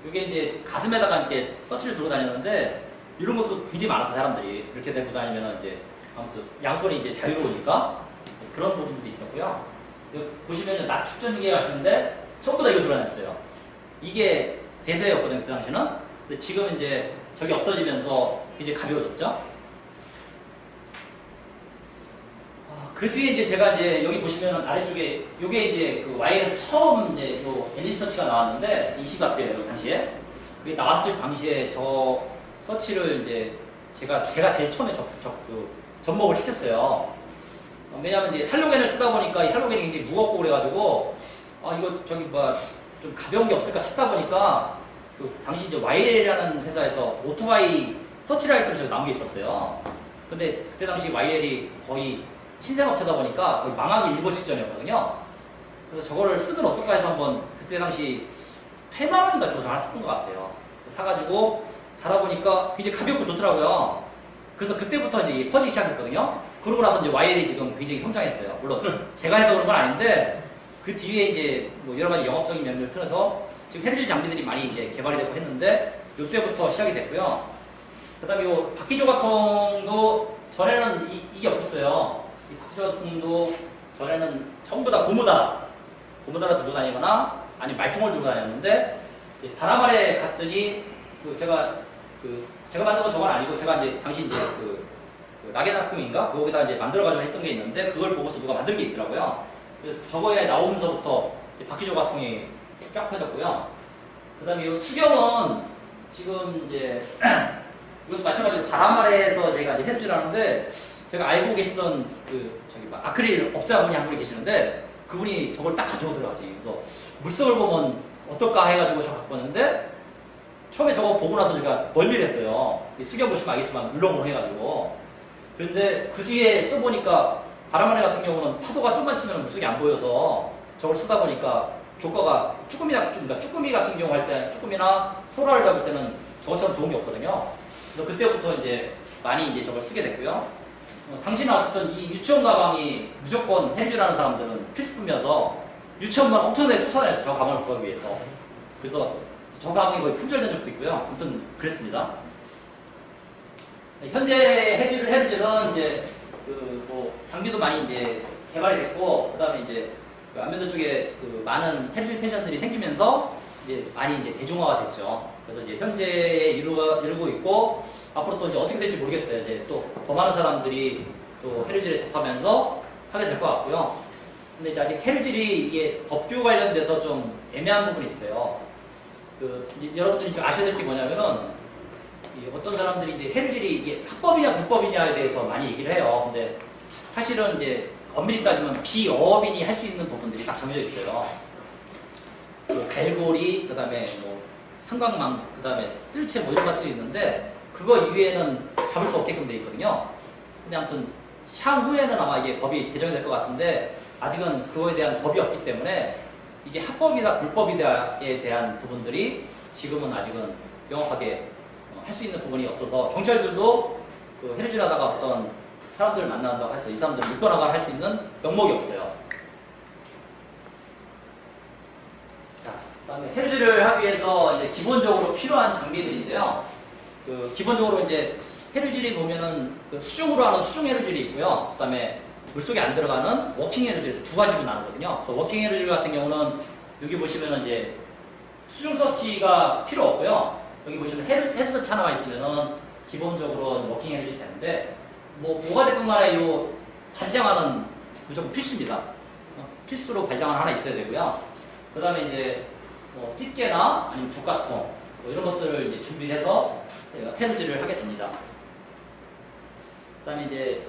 이게 이제 가슴에다가 이렇게 서치를 들고 다녔는데, 이런 것도 굉장히 많았어요. 사람들이 이렇게 들고 다니면은 이제 아무튼 양손이 이제 자유로우니까 그런 부분도 있었고요. 여기 보시면은 낮축전기계가 있었는데 전부 다 이거 들고 다녔어요. 이게 대세였거든요, 그 당시는. 근데 지금 이제 저게 없어지면서 이제 가벼워졌죠. 그 뒤에 이제 제가 이제 여기 보시면은 아래쪽에 요게 이제 그 Y에서 처음 이제 요 LED 서치가 나왔는데 20W예요, 당시에. 그게 나왔을 당시에 저 서치를 이제 제가 제일 처음에 접목을 시켰어요. 왜냐면 이제 할로겐을 쓰다 보니까 이 할로겐이 굉장히 무겁고 그래가지고 이거 저기 뭐 좀 가벼운 게 없을까 찾다 보니까 당시 이제 YL이라는 회사에서 오토바이 서치라이트로 저기 나온 게 있었어요. 근데 그때 당시 YL이 거의 신생업체다 보니까 거의 망하기 일보 직전이었거든요. 그래서 저거를 쓰면 어떨까 해서 한번 그때 당시 8만 원인가 줘서 하나 샀던 것 같아요. 사가지고 달아보니까 굉장히 가볍고 좋더라고요. 그래서 그때부터 이제 퍼지기 시작했거든요. 그러고 나서 이제 YL이 지금 굉장히 성장했어요. 물론 제가 해서 그런 건 아닌데, 그 뒤에 이제 뭐 여러 가지 영업적인 면을 통해서 지금 헤르질 장비들이 많이 이제 개발이 되고 했는데, 이때부터 시작이 됐고요. 그 다음에 요 바퀴조각통도 전에는 이게 없었어요. 이 바퀴조각통도 전에는 전부 다 고무다라 들고 다니거나 아니면 말통을 들고 다녔는데, 바람 아래 갔더니 제가 만든 건 저건 아니고, 제가 이제 당시 이제 라게나통인가 거기다 이제 만들어가지고 했던 게 있는데, 그걸 보고서 누가 만든 게 있더라고요. 저거에 나오면서부터 바퀴조각통이 쫙 펴졌고요. 그 다음에 이 수경은 지금 이제 이것도 마찬가지로 바람 아래에서 제가 이제 해루질 하는데 제가 알고 계시던 그 저기 막 아크릴 업자분이 한 분이 계시는데 그분이 저걸 딱 가져오더라고요. 그래서 물성을 보면 어떨까 해가지고 저 갖고 왔는데 처음에 저거 보고 나서 제가 멀미했어요. 숙여보시면 알겠지만 물렁물렁 해가지고. 그런데 그 뒤에 써보니까 바람 아래 같은 경우는 파도가 좀만 치면 물속이 안 보여서 저걸 쓰다 보니까 조과가 쭈꾸미 같은 경우 할 때 쭈꾸미나 소라를 잡을 때는 저것처럼 좋은 게 없거든요. 그래서 그때부터 이제 많이 이제 저걸 쓰게 됐고요. 당신은 어쨌든 이 유치원 가방이 무조건 해주라는 사람들은 필수품이어서 유치원만 엄청나게 쫓아다녔어요. 저 가방을 구하기 위해서. 그래서 저 가방이 거의 품절된 적도 있고요. 아무튼 그랬습니다. 현재 해루질은 이제 뭐 장비도 많이 이제 개발이 됐고, 그다음에 이제 그 안면도 쪽에 그 많은 해루질 펜션들이 생기면서 이제 많이 이제 대중화가 됐죠. 그래서 이제 현재 이루고 있고 앞으로 또 이제 어떻게 될지 모르겠어요. 이제 또 더 많은 사람들이 또 해루질에 접하면서 하게 될 것 같고요. 근데 이제 아직 해루질이 이게 법규 관련돼서 좀 애매한 부분이 있어요. 이제 여러분들이 좀 아셔야 될 게 뭐냐면은 어떤 사람들이 이제 해루질이 이게 합법이냐 불법이냐에 대해서 많이 얘기를 해요. 근데 사실은 이제 엄밀히 따지면 비어업인이 할 수 있는 부분들이 딱 정해져 있어요. 그 갈고리, 그다음에 뭐 삼각망, 그다음에 뜰채 뭐 이런 것들이 있는데 그거 이외에는 잡을 수 없게끔 돼 있거든요. 근데 아무튼 향후에는 아마 이게 법이 개정이 될 것 같은데 아직은 그거에 대한 법이 없기 때문에 이게 합법이다 불법이다에 대한 부분들이 지금은 아직은 명확하게 할 수 있는 부분이 없어서 경찰들도 그 해루질 하다가 어떤 사람들을 만난다고 해서 이 사람들을 입건하거나 할 수 있는 명목이 없어요. 자, 그다음에 해루질을 하기 위해서 이제 기본적으로 필요한 장비들인데요. 그 기본적으로 이제 해루질이 보면은 그 수중으로 하는 수중 해루질이 있고요. 그다음에 물속에 안 들어가는 워킹 해루질 두 가지로 나누거든요. 그래서 워킹 해루질 같은 경우는 여기 보시면은 이제 수중 서치가 필요 없고요. 여기 보시면 해수 서치 하나가 있으면은 기본적으로 워킹 해루질이 되는데 뭐가 됐건 간에 요 발장화는 무조건 필수입니다. 필수로 발장화 하나 있어야 되고요. 그 다음에 이제 뭐 집게나 아니면 족가통 뭐 이런 것들을 이제 준비해서 해루질을 하게 됩니다. 그 다음에 이제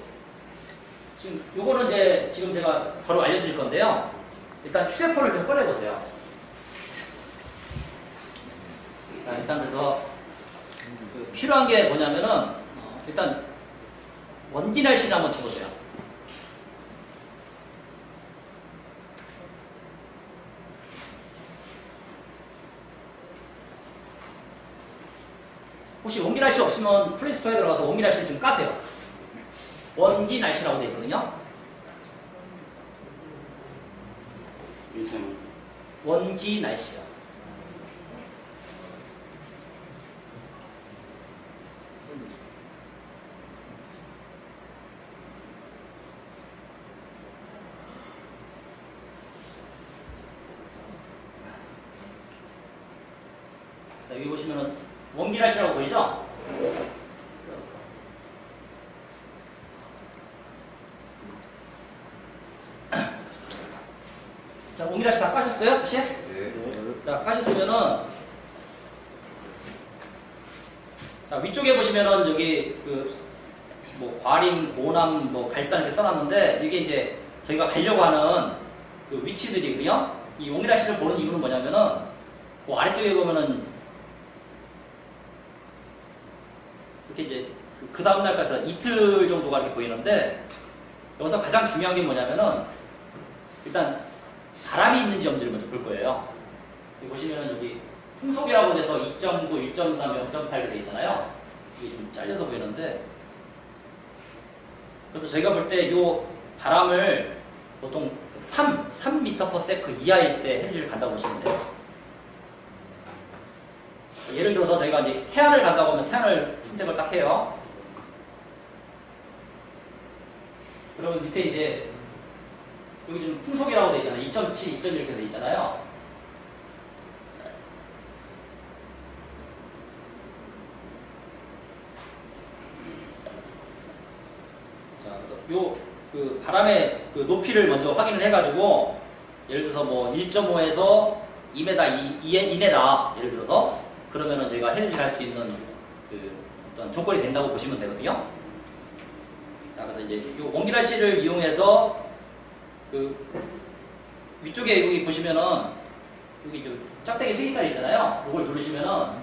지금 요거는 이제 지금 제가 바로 알려드릴 건데요. 일단 휴대폰을 좀 꺼내보세요. 자, 일단 그래서 필요한 게 뭐냐면은 일단 원기 날씨를 한번 쳐보세요. 혹시 원기 날씨 없으면 플레이스토어에 들어가서 원기 날씨를 좀 까세요. 원기 날씨라고 되어 있거든요. 원기 날씨요. 자, 여기 보시면은 원기 날씨라고 보이죠? 자, 원기 날씨 다 까셨어요? 혹시? 네. 자, 까셨으면은 자, 위쪽에 보시면은 여기 뭐 과림, 고남, 뭐 갈산 이렇게 써놨는데 이게 이제 저희가 가려고 하는 그 위치들이고요. 이 원기 날씨를 보는 이유는 뭐냐면은 그 아래쪽에 보면은 이렇게 이제 그 다음 날까지 이틀 정도가 이렇게 보이는데 여기서 가장 중요한 게 뭐냐면은 일단 바람이 있는지 없는지를 먼저 볼 거예요. 여기 보시면은 여기 풍속이라고 돼서 2.9, 1.3, 0.8 이렇게 돼 있잖아요. 이게 좀 잘려서 보이는데 그래서 저희가 볼 때 이 바람을 보통 3m/s 이하일 때 해루질을 간다고 보시면 돼요. 예를 들어서 저희가 이제 태안을 간다고 하면 태안을 선택을 딱 해요. 그러면 밑에 이제 여기 좀 풍속이라고 돼 있잖아요. 2.7, 2.1 이렇게 돼 있잖아요. 자, 그래서 그 바람의 그 높이를 먼저 확인을 해가지고 예를 들어서 뭐 1.5에서 2m 이내다. 예를 들어서 그러면은 저희가 해루질 할 수 있는 그 어떤 조건이 된다고 보시면 되거든요. 자, 그래서 이제 이 원기날씨를 이용해서 그 위쪽에 여기 보시면은 여기 좀 짝대기 3개짜리 있잖아요. 이걸 누르시면은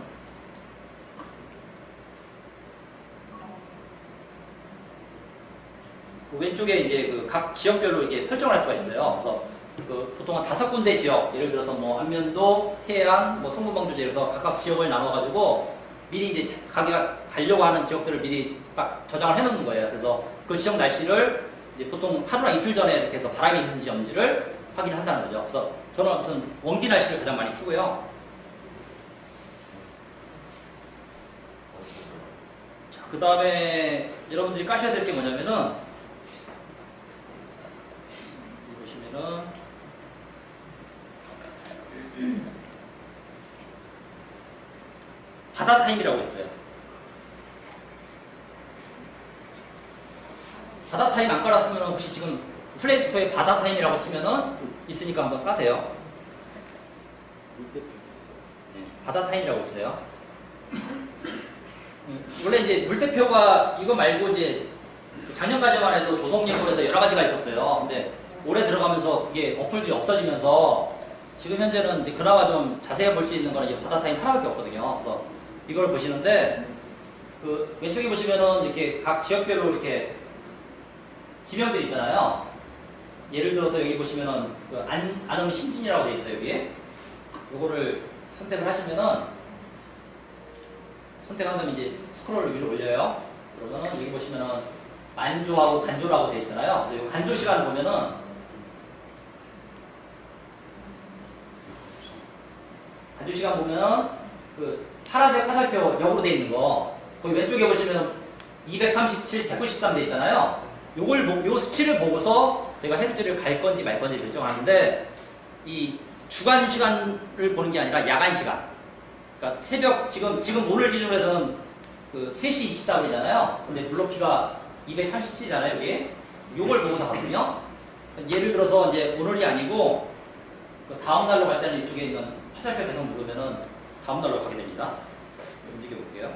그 왼쪽에 이제 그 각 지역별로 이렇게 설정을 할 수가 있어요. 그래서 그 보통은 5군데 지역, 예를 들어서 뭐 안면도, 태안, 뭐 송문방주제 이래서 각각 지역을 나눠가지고 미리 이제 가게가 가려고 하는 지역들을 미리 딱 저장을 해놓는 거예요. 그래서 그 지역 날씨를 이제 보통 하루나 이틀 전에 이렇게 해서 바람이 있는지 없는지를 확인을 한다는 거죠. 그래서 저는 아무튼 원기 날씨를 가장 많이 쓰고요. 자, 그 다음에 여러분들이 까셔야 될 게 뭐냐면은 보시면은 바다 타임이라고 있어요. 바다 타임 안 깔았으면 혹시 지금 플레이스토어에 바다 타임이라고 치면은 있으니까 한번 까세요. 네, 바다 타임이라고 있어요. 원래 이제 물대표가 이거 말고 이제 작년까지만 해도 조성예보에서 여러 가지가 있었어요. 근데 올해 들어가면서 이게 어플들이 없어지면서 지금 현재는 이제 그나마 좀 자세히 볼 수 있는 거는 이제 바다 타임 하나밖에 없거든요. 그래서 이걸 보시는데 그 왼쪽에 보시면은 이렇게 각 지역별로 이렇게 지명들 있잖아요. 예를 들어서 여기 보시면은 그 안흥 신진이라고 되어 있어요. 여기에 요거를 선택을 하시면은 선택한 다음에 이제 스크롤을 위로 올려요. 그러면은 여기 보시면은 만조하고 간조라고 되어 있잖아요. 그래서 이 간조 시간 보면은 간조 시간 보면 그 파란색 화살표 역으로 되어 있는 거 거기 왼쪽에 보시면 237, 193 되어 있잖아요. 요 수치를 보고서 제가 해루질을 갈 건지 말 건지 결정하는데 이 주간 시간을 보는 게 아니라 야간 시간. 그러니까 새벽 지금 오늘 기준으로 해서는 그 3시 24분이잖아요. 근데 물높이가 237이잖아요, 여기. 요걸 보고서 가거든요. 예를 들어서 이제 오늘이 아니고 그 다음 날로 갈 때는 이쪽에 있는 화살표 계속 누르면은 다음 날로 가게 됩니다. 움직여 볼게요.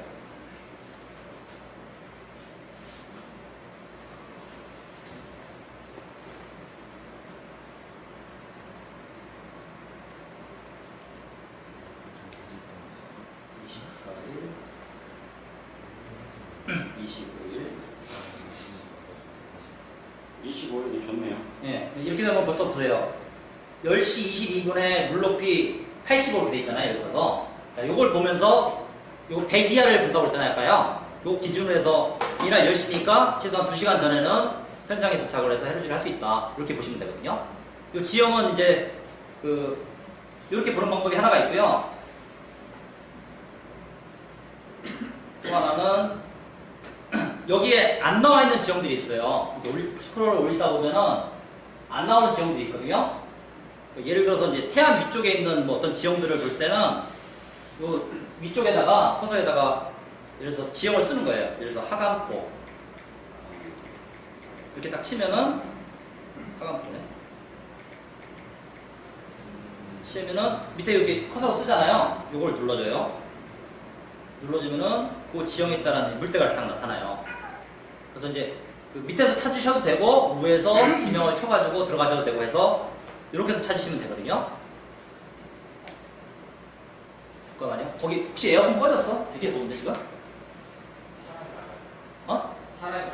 이 좋네요. 예, 이렇게 되면 벌써 보세요. 10시 22분에 물높이 85로 돼 있잖아요. 예를 들어서. 자, 요걸 보면서 요 100 이하를 본다고 했잖아요. 아까요. 요 기준으로 해서 이날 10시니까 최소한 2시간 전에는 현장에 도착을 해서 해루질을 할 수 있다. 이렇게 보시면 되거든요. 요 지형은 이제 그 이렇게 보는 방법이 하나가 있고요. 또 하나는 여기에 안 나와 있는 지형들이 있어요. 스크롤을 올리다 보면은 안 나오는 지형들이 있거든요. 예를 들어서 이제 태안 위쪽에 있는 뭐 어떤 지형들을 볼 때는 요 위쪽에다가 커서에다가 예를 들어서 지형을 쓰는 거예요. 예를 들어서 하간포 이렇게 딱 치면은 하간포네. 치면은 밑에 여기 커서가 뜨잖아요. 요걸 눌러줘요. 눌러주면은 그 지형에 따른 물때가 딱 나타나요. 그래서 이제 그 밑에서 찾으셔도 되고 위에서 지명을 쳐가지고 들어가셔도 되고 해서 이렇게 해서 찾으시면 되거든요. 잠깐만요. 거기 혹시 에어컨 꺼졌어? 되게 더운데 지금? 어? 사람이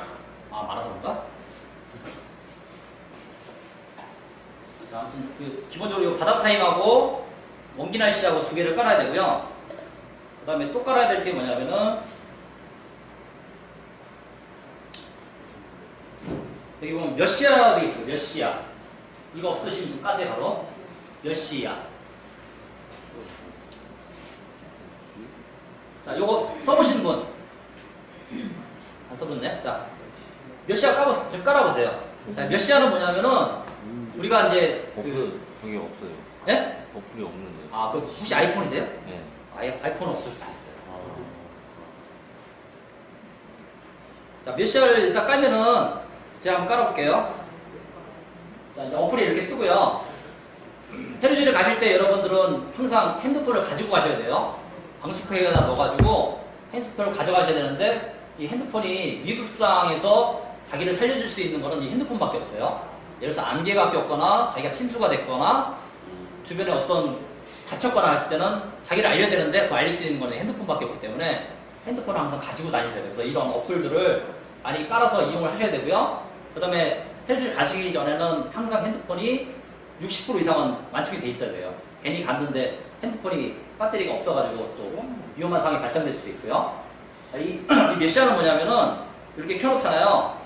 아 말아서 그런가? 자, 아무튼 그 기본적으로 이 바다 타임하고 원기 날씨하고 두 개를 깔아야 되고요. 그 다음에 또 깔아야 될 게 뭐냐면은 여기 보면 몇 시야라고 되어 있어요. 몇 시야. 이거 없으시면 좀 까세요. 바로 몇 시야. 자, 요거 써보신 분. 안 써봤네. 자, 몇 시야 좀 깔아보세요. 자, 몇 시야는 뭐냐면은 우리가 이제 그 그게 없어요. 예? 어플이 없는데. 아, 그 혹시 아이폰이세요? 네. 아이폰은 없을 수도 있어요. 자, 몇 시야를 일단 깔면은 제가 한번 깔아볼게요. 자, 이제 어플이 이렇게 뜨고요. 해루질을 가실 때 여러분들은 항상 핸드폰을 가지고 가셔야 돼요. 방수팩에다 넣어가지고 핸드폰을 가져가셔야 되는데 이 핸드폰이 위급상에서 자기를 살려줄 수 있는 거는 이 핸드폰밖에 없어요. 예를 들어서 안개가 꼈거나 자기가 침수가 됐거나 주변에 어떤 다쳤거나 했을 때는 자기를 알려야 되는데 그 알릴 수 있는 거는 핸드폰밖에 없기 때문에 핸드폰을 항상 가지고 다니셔야 돼요. 그래서 이런 어플들을 많이 깔아서 이용을 하셔야 되고요. 그 다음에 해줄 가시기 전에는 항상 핸드폰이 60% 이상은 완충이 돼 있어야 돼요. 괜히 갔는데 핸드폰이 배터리가 없어가지고 또 위험한 상황이 발생될 수도 있고요. 자, 이 메시아는 뭐냐면은 이렇게 켜놓잖아요.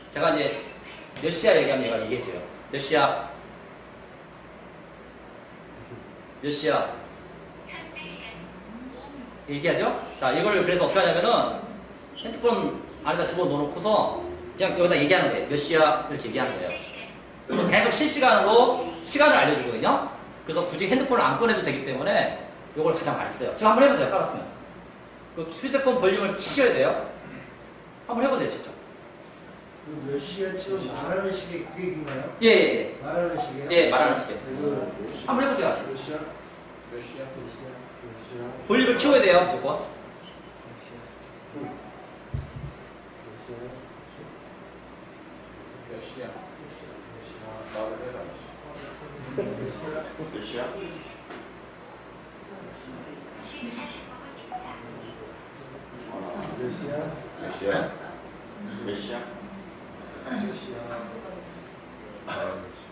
제가 이제 메시아 얘기하면 얘가 얘기해줘요. 메시아. 얘기하죠? 자, 이걸 그래서 어떻게 하냐면은 핸드폰 안에다 집어넣어놓고서 그냥 여기다 얘기하는 거예요. 몇 시야? 이렇게 얘기하는 거예요. 그래서 계속 실시간으로 시간을 알려주거든요. 그래서 굳이 핸드폰을 안 꺼내도 되기 때문에 이걸 가장 많이 써요. 지금 한번 해보세요. 깔았으면. 그 휴대폰 볼륨을 키셔야 돼요. 한번 해보세요. 직접. 몇 시에 지금 말하는 시계 그게 인가요? 예, 예, 말하는 시계요? 예. 예, 말하는 시계. 한번 해보세요. 같이. 몇 시야? 볼륨을 키워야 돼요. 무조건. 몇 시야? 말을 해라. 몇 시야? 몇 시야? 몇 시야? 몇 시야?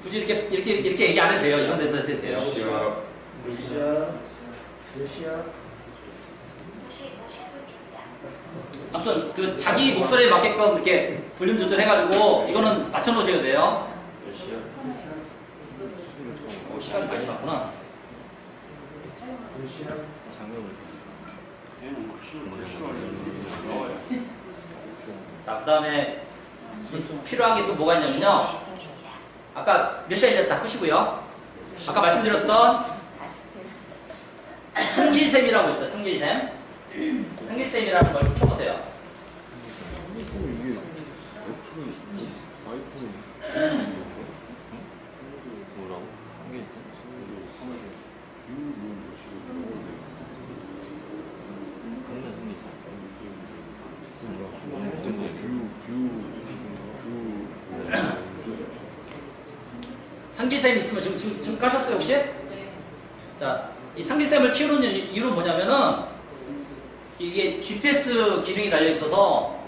굳이 이렇게 얘기 안 해도 돼요. 이런 데서 해도 돼요. 몇 시야? 몇 시야? 몇 시야? 아무튼 그 자기 목소리에 맞게끔 이렇게 볼륨 조절해가지고 이거는 맞춰놓으셔야 돼요. 몇 시야? 시간이 많이 남았구나. 몇 시야? 자, 그 다음에 필요한 게 또 뭐가 있냐면요. 아까 몇 시간인지 다 끄시고요. 아까 말씀드렸던 상길샘이라고 있어요. 상길샘. 상길샘이라는 걸 켜보세요. 상길샘이 있으면 지금 까셨어요 혹시? 자, 이 상길샘을 키우는 이유는 뭐냐면은 이게 GPS 기능이 달려 있어서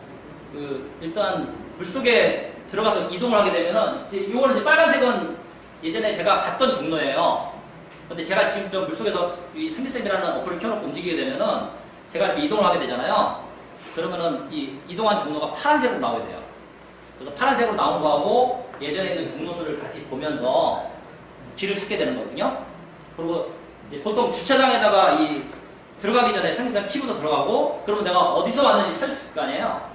일단 물속에 들어가서 이동을 하게 되면은 이거는 이제 빨간색은 예전에 제가 갔던 경로예요. 근데 제가 지금 좀 물속에서 이 상길샘이라는 어플을 켜놓고 움직이게 되면은 제가 이렇게 이동을 하게 되잖아요. 그러면은 이 이동한 경로가 파란색으로 나오게 돼요. 그래서 파란색으로 나온 거하고 예전에 있는 경로들을 같이 보면서 길을 찾게 되는 거거든요. 그리고 이제 보통 주차장에다가 이 들어가기 전에 상기상 키고서 들어가고 그러면 내가 어디서 왔는지 찾을 수 있을 거 아니에요.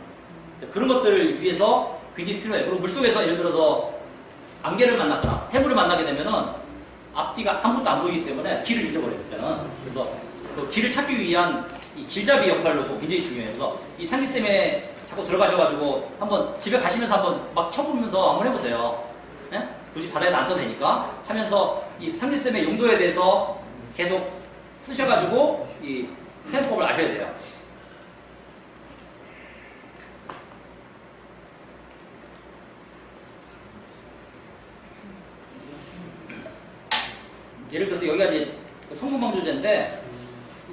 그런 것들을 위해서 굉장히 필요해요. 그리고 물속에서 예를 들어서 안개를 만났거나 해물을 만나게 되면은 앞뒤가 아무것도 안 보이기 때문에 길을 잊어버려요. 그때는. 그래서 그 길을 찾기 위한 이 길잡이 역할로도 굉장히 중요해요. 그래서 이 상기쌤에 자꾸 들어가셔가지고 한번 집에 가시면서 한번 막 켜보면서 한번 해보세요. 예? 굳이 바다에서 안 써도 되니까 하면서 이 상기쌤의 용도에 대해서 계속 쓰셔가지고 이 사용법을 아셔야 돼요. 예를 들어서 여기가 이제 성분방조제인데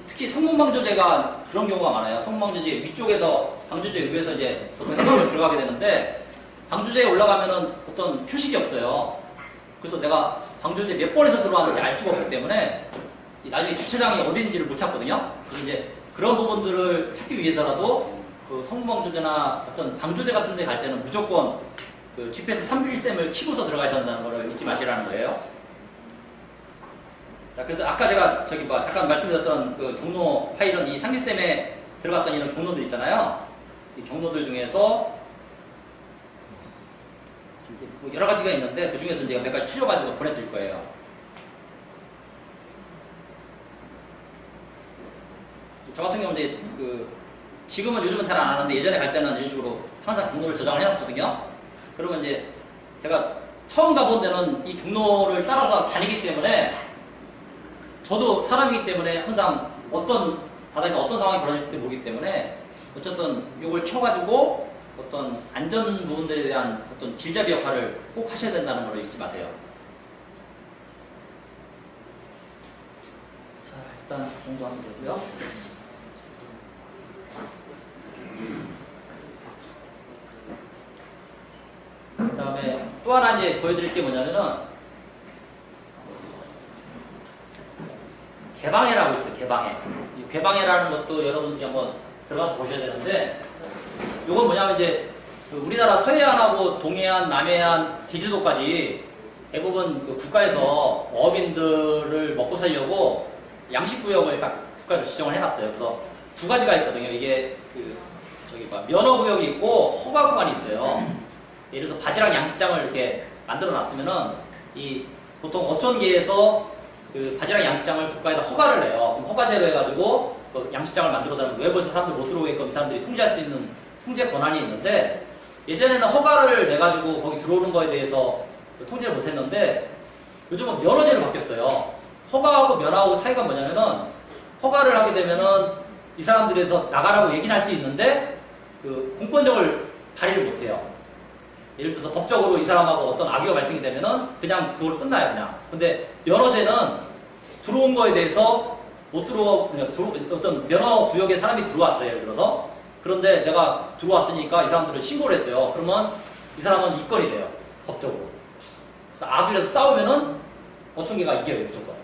특히 성분방조제가 그런 경우가 많아요. 성분방조제 위쪽에서 방조제 위에서 이제 보통 해동을 들어가게 되는데 방조제에 올라가면은 어떤 표식이 없어요. 그래서 내가 방조제 몇 번에서 들어왔는지 알 수가 없기 때문에 나중에 주차장이 어디인지를 못 찾거든요. 그래서 이제 그런 부분들을 찾기 위해서라도 그 성분방조제나 어떤 방조제 같은 데 갈 때는 무조건 그 GPS 311셈을 키고서 들어가셔야 한다는 걸 잊지 마시라는 거예요. 자, 그래서 아까 제가 잠깐 말씀드렸던 그 경로 파일은 이 상길샘에 들어갔던 이런 경로들 있잖아요. 이 경로들 중에서 뭐 여러 가지가 있는데 그 중에서 제가 몇 가지 추려가지고 보내드릴 거예요. 저 같은 경우는 이제 지금은 요즘은 잘 안 하는데 예전에 갈 때는 이런 식으로 항상 경로를 저장을 해놨거든요. 그러면 이제 제가 처음 가본 데는 이 경로를 따라서 다니기 때문에 저도 사람이기 때문에 항상 어떤 바다에서 어떤 상황이 벌어질지 모르기 때문에 어쨌든 이걸 켜가지고 어떤 안전 부분들에 대한 어떤 길잡이 역할을 꼭 하셔야 된다는 걸 잊지 마세요. 자, 일단 그 정도 하면 되고요. 그 다음에 또 하나 이제 보여드릴 게 뭐냐면은 개방해라고 있어요. 개방해. 이 개방해라는 것도 여러분들이 한번 들어가서 보셔야 되는데, 이건 뭐냐면 이제 그 우리나라 서해안하고 동해안, 남해안, 제주도까지 대부분 그 국가에서 어민들을 먹고 살려고 양식구역을 딱 국가에서 지정을 해놨어요. 그래서 두 가지가 있거든요. 이게 그 저기 면허구역이 있고 허가구간이 있어요. 예를 들어서 바지락 양식장을 이렇게 만들어놨으면은 이 보통 어촌계에서 그 바지락 양식장을 국가에다 허가를 내요. 그럼 허가제로 해가지고 그 양식장을 만들어달라면 외부에서 사람들 못 들어오게끔 이 사람들이 통제할 수 있는 통제 권한이 있는데, 예전에는 허가를 내가지고 거기 들어오는 거에 대해서 통제를 못했는데 요즘은 면허제로 바뀌었어요. 허가하고 면허하고 차이가 뭐냐면은 허가를 하게 되면은 이 사람들에서 나가라고 얘기는 할 수 있는데 그 공권력을 발휘를 못해요. 예를 들어서 법적으로 이 사람하고 어떤 악의가 발생이 되면은 그냥 그걸로 끝나요, 그냥. 근데 면허제는 들어온 거에 대해서 못 어떤 면허 구역에 사람이 들어왔어요, 예를 들어서. 그런데 내가 들어왔으니까 이 사람들을 신고를 했어요. 그러면 이 사람은 이권이 돼요, 법적으로. 그래서 악의에서 싸우면은 어촌계가 이겨요, 무조건.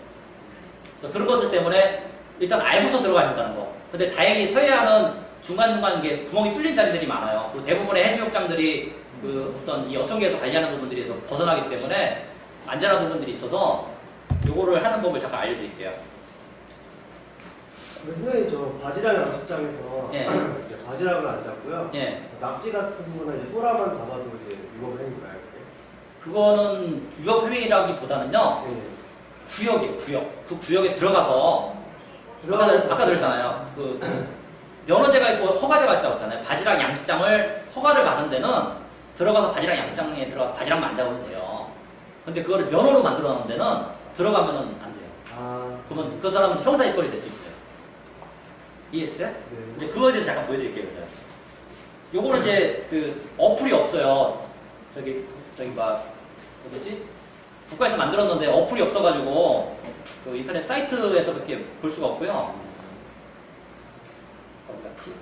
그래서 그런 것들 때문에 일단 알고서 들어가야 된다는 거. 근데 다행히 서해안은 중간중간 이게 구멍이 뚫린 자리들이 많아요. 그리고 대부분의 해수욕장들이 그 어떤 이 어촌계에서 관리하는 부분들에서 벗어나기 때문에 안전한 부분들이 있어서 요거를 하는 법을 잠깐 알려드릴게요. 선생님, 저 바지락 양식장에서 예. 이제 바지락을 안 잡고요. 예. 낙지 같은 거는 이제 소라만 잡아도 이제 위법행위인가요? 그거는 위법행위라기보다는요, 네. 구역이에요, 구역. 그 구역에 들어가서 아까 들었잖아요. 그 면허제가 있고 허가제가 있다고 했잖아요. 바지락 양식장을 허가를 받은 데는 들어가서 바지락 양식장에 들어가서 바지락만 안 잡으면 돼요. 근데 그거를 면허로 만들어 놓은 데는 들어가면은 안 돼요. 아, 그러면 그 사람은 형사입건이 될 수 있어요. 이해했어요? 네. 이제 그거에 대해서 잠깐 보여드릴게요. 그래서 요거는 이제 그 어플이 없어요. 저기 뭐지? 국가에서 만들었는데 어플이 없어가지고 그 인터넷 사이트에서 그렇게 볼 수가 없고요. 어디 갔지?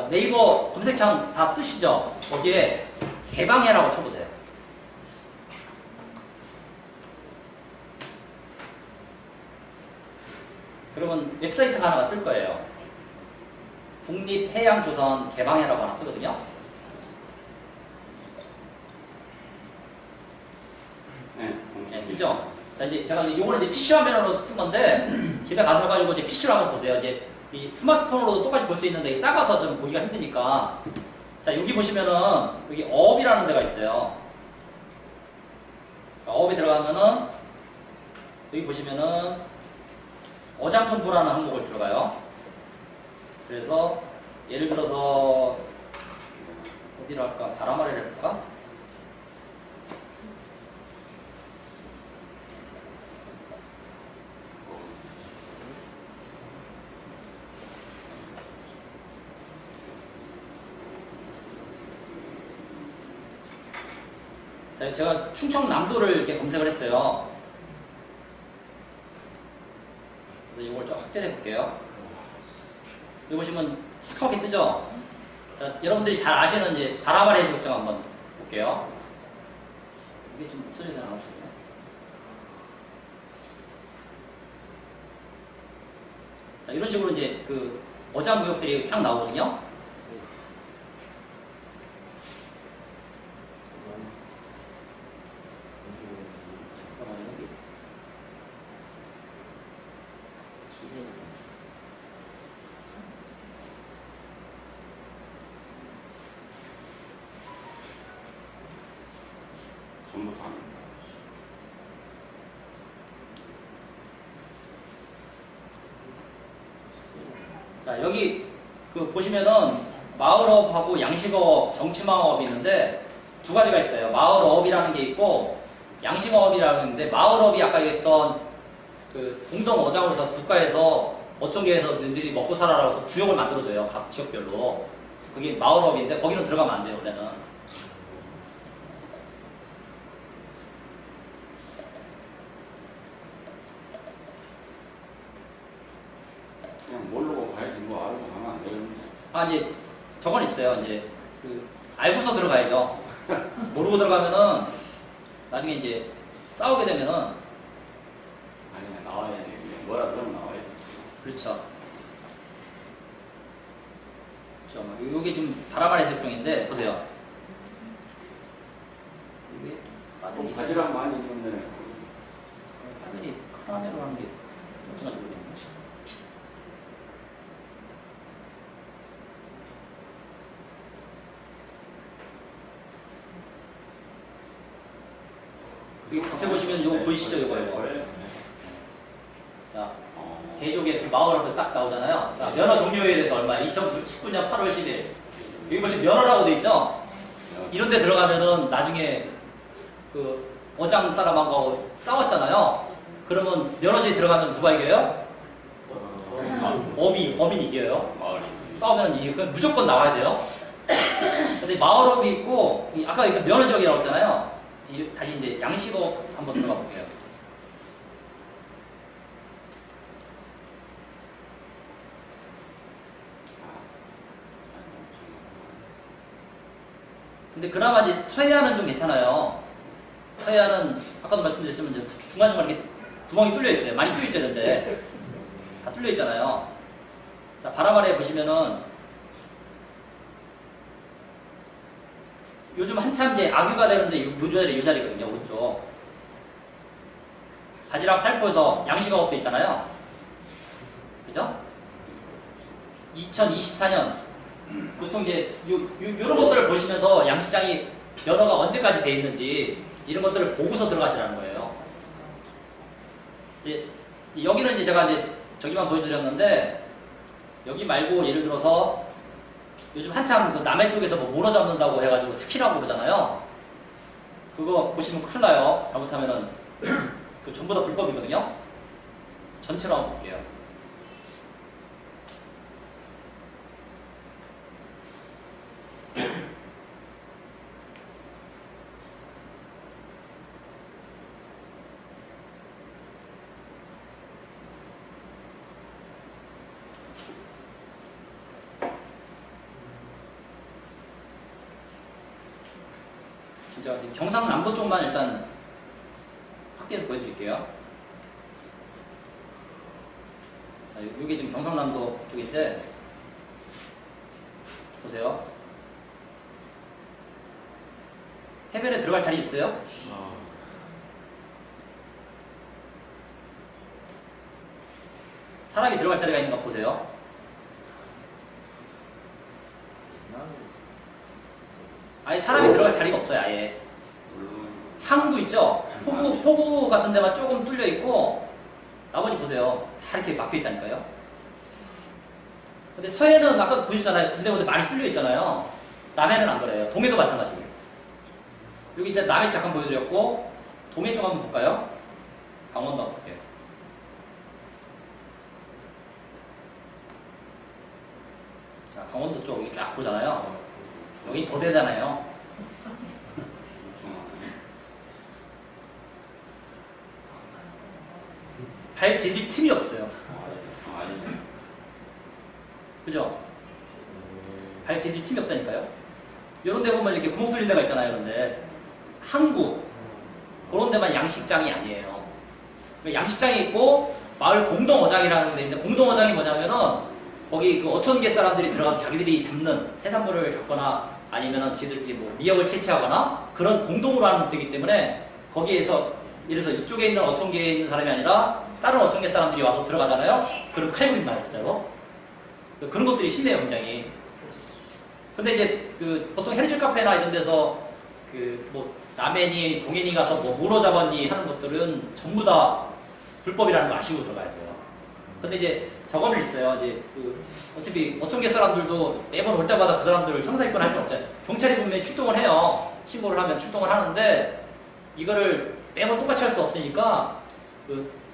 네이버 검색창 다 뜨시죠? 거기에 개방해라고 쳐보세요. 그러면 웹사이트가 하나가 뜰 거예요. 국립해양조사원 개방해라고 하나 뜨거든요. 네, 뜨죠? 자, 이제 제가 요거는 이제 PC 화면으로 뜬 건데, 집에 가셔가지고 이제 PC로 한번 보세요. 이제 이 스마트폰으로도 똑같이 볼 수 있는데 작아서 좀 보기가 힘드니까. 자, 여기 보시면은 여기 어업이라는 데가 있어요. 자, 어업이 들어가면은 여기 보시면은 어장천부라는 항목을 들어가요. 그래서 예를 들어서 어디로 할까? 바람아래를 해볼까? 제가 충청남도를 이렇게 검색을 했어요. 그래서 이걸 좀 확대해 볼게요. 여기 보시면 새카맣게 뜨죠? 자, 여러분들이 잘 아시는 이제 바람아래 해수욕장 한번 볼게요. 이게 좀 없어져야 되나, 없어져야 자, 이런 식으로 이제 그 어장구역들이 쫙 나오거든요. 자, 여기 그 보시면은 마을업하고 양식업, 정치마을업이 있는데 두 가지가 있어요. 마을업이라는 게 있고 양식업이라는 게 있는데 마을업이 아까 얘기했던 그 공동어장으로서 국가에서 어촌계에서 너희들이 먹고 살아라고 해서 구역을 만들어줘요. 각 지역별로. 그래서 그게 마을업인데 거기는 들어가면 안 돼요, 원래는. 그냥 모르고 가야지 뭐 알고 가면 안 되는데. 아, 이제 저건 있어요. 이제 그 알고서 들어가야죠. 모르고 들어가면은 나중에 이제 싸우게 되면은 아니 나와야 돼. 뭐라 그러면 나와야 돼. 그렇죠. 그렇죠. 요게 지금 바람 아래 색종인데 보세요. 이게 빠져 있어요. 바지락 많이 입는데. 하늘이 카라멜로 하는 게 어쩌나 모르겠네. 여기 겉에 보시면 요거 보이시죠? 요거. 자, 개족의 그 마을에서 딱 나오잖아요. 자, 면허 종료에 대해서 얼마야? 2019년 8월 10일. 여기 보시면 면허라고 돼 있죠? 이런 데 들어가면은 나중에 그 어장 사람하고 싸웠잖아요. 그러면 면허지에 들어가면 누가 이겨요? 어민 이겨요. 마을이. 싸우면 이게 그럼 무조건 나와야 돼요. 근데 마을업이 있고 아까 그 면허 지역이라고 했잖아요. 다시 이제 양식업 한번 들어가 볼게요. 근데 그나마 이제 서해안은 좀 괜찮아요. 서해안은 아까도 말씀드렸지만 이제 중간중간 이렇게 구멍이 뚫려 있어요. 많이 뚫려 있죠, 이런데. 다 뚫려 있잖아요. 자, 바람 아래 보시면은 요즘 한참 이제 악유가 되는데 요 자리거든요, 오른쪽. 바지락 살포에서 양식업도 있잖아요. 그죠? 2024년 보통 이제 요런 것들을 보시면서 양식장이 면허가 언제까지 돼 있는지 이런 것들을 보고서 들어가시라는 거예요. 이제 여기는 이제 제가 이제 저기만 보여드렸는데 여기 말고 예를 들어서 요즘 한참 그 남해 쪽에서 뭐 문어 잡는다고 해가지고 스키라고 그러잖아요. 그거 보시면 큰일 나요. 잘못하면은 그 전부 다 불법이거든요. 전체로 한번 볼게요. 진짜 경상남도 쪽만 일단 확대해서 보여드릴게요. 자, 이게 지금 경상남도 쪽인데 보세요. 해변에 들어갈 자리 있어요? 사람이 들어갈 자리가 있는 거 보세요. 아예 사람이 들어갈 자리가 없어요, 아예. 항구 있죠? 포구 같은 데만 조금 뚫려 있고, 나머지 보세요. 다 이렇게 막혀 있다니까요. 근데 서해는 아까도 보시잖아요. 군데군데 많이 뚫려 있잖아요. 남해는 안 그래요. 동해도 마찬가지고. 여기 이제 남해 잠깐 보여드렸고, 동해 쪽 한번 볼까요? 강원도 한번 볼게요. 자, 강원도 쪽 여기 쫙 보잖아요. 여기 더 대단해요. 발 디딜 틈이 없어요. 그죠? 발 디딜 틈이 없다니까요. 이런 데 보면 이렇게 구멍 뚫린 데가 있잖아요. 그런데 항구 그런 데만 양식장이 아니에요. 양식장이 있고 마을 공동어장이라는 데 있는데 공동어장이 뭐냐면은 거기 그 어촌계 사람들이 들어가서 자기들이 잡는 해산물을 잡거나 아니면은 지들끼리 뭐 미역을 채취하거나 그런 공동으로 하는 데이기 때문에 거기에서 예를 들어서 이쪽에 있는 어촌계에 있는 사람이 아니라 다른 어촌계 사람들이 와서 들어가잖아요. 그럼 칼국인 말이에요, 진짜로. 그런 것들이 심해요, 굉장히. 근데 이제 그 보통 해리질 카페나 이런 데서 그 뭐 남해니 동해니 가서 뭐 문어 잡았니 하는 것들은 전부 다 불법이라는 거 아시고 들어가야 돼요. 근데 이제 저거는 있어요. 이제 그 어차피 어촌계 사람들도 매번 올 때마다 그 사람들을 형사입건 할 수는 없잖아요. 경찰이 분명히 출동을 해요. 신고를 하면 출동을 하는데 이거를 매번 똑같이 할 수 없으니까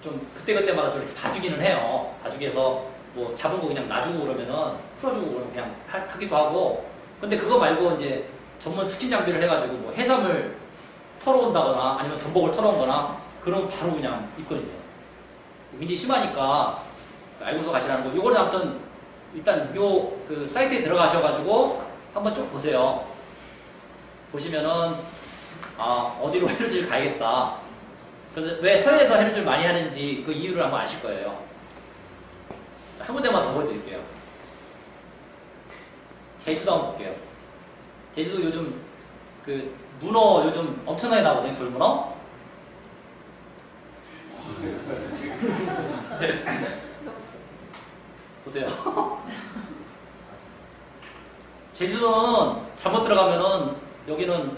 좀 그때그때마다 저렇게 봐주기는 해요. 봐주기 해서 뭐 잡은 거 그냥 놔주고 그러면은 풀어주고 그러면 그냥 하기도 하고. 근데 그거 말고 이제 전문 스킨 장비를 해가지고 뭐 해삼을 털어온다거나 아니면 전복을 털어온거나 그럼 바로 그냥 입건이죠. 굉장히 심하니까 알고서 가시라는 거. 요거는 아무튼 일단 요 그 사이트에 들어가셔가지고 한번 쭉 보세요. 보시면은 어디로 해루질 가야겠다. 그래서 왜 서해에서 해루질 많이 하는지 그 이유를 한번 아실 거예요. 한 군데만 더 보여드릴게요. 제주도 한번 볼게요. 제주도 요즘 그 문어 요즘 엄청나게 나오거든요. 돌문어. 보세요. 제주도는 잘못 들어가면은 여기는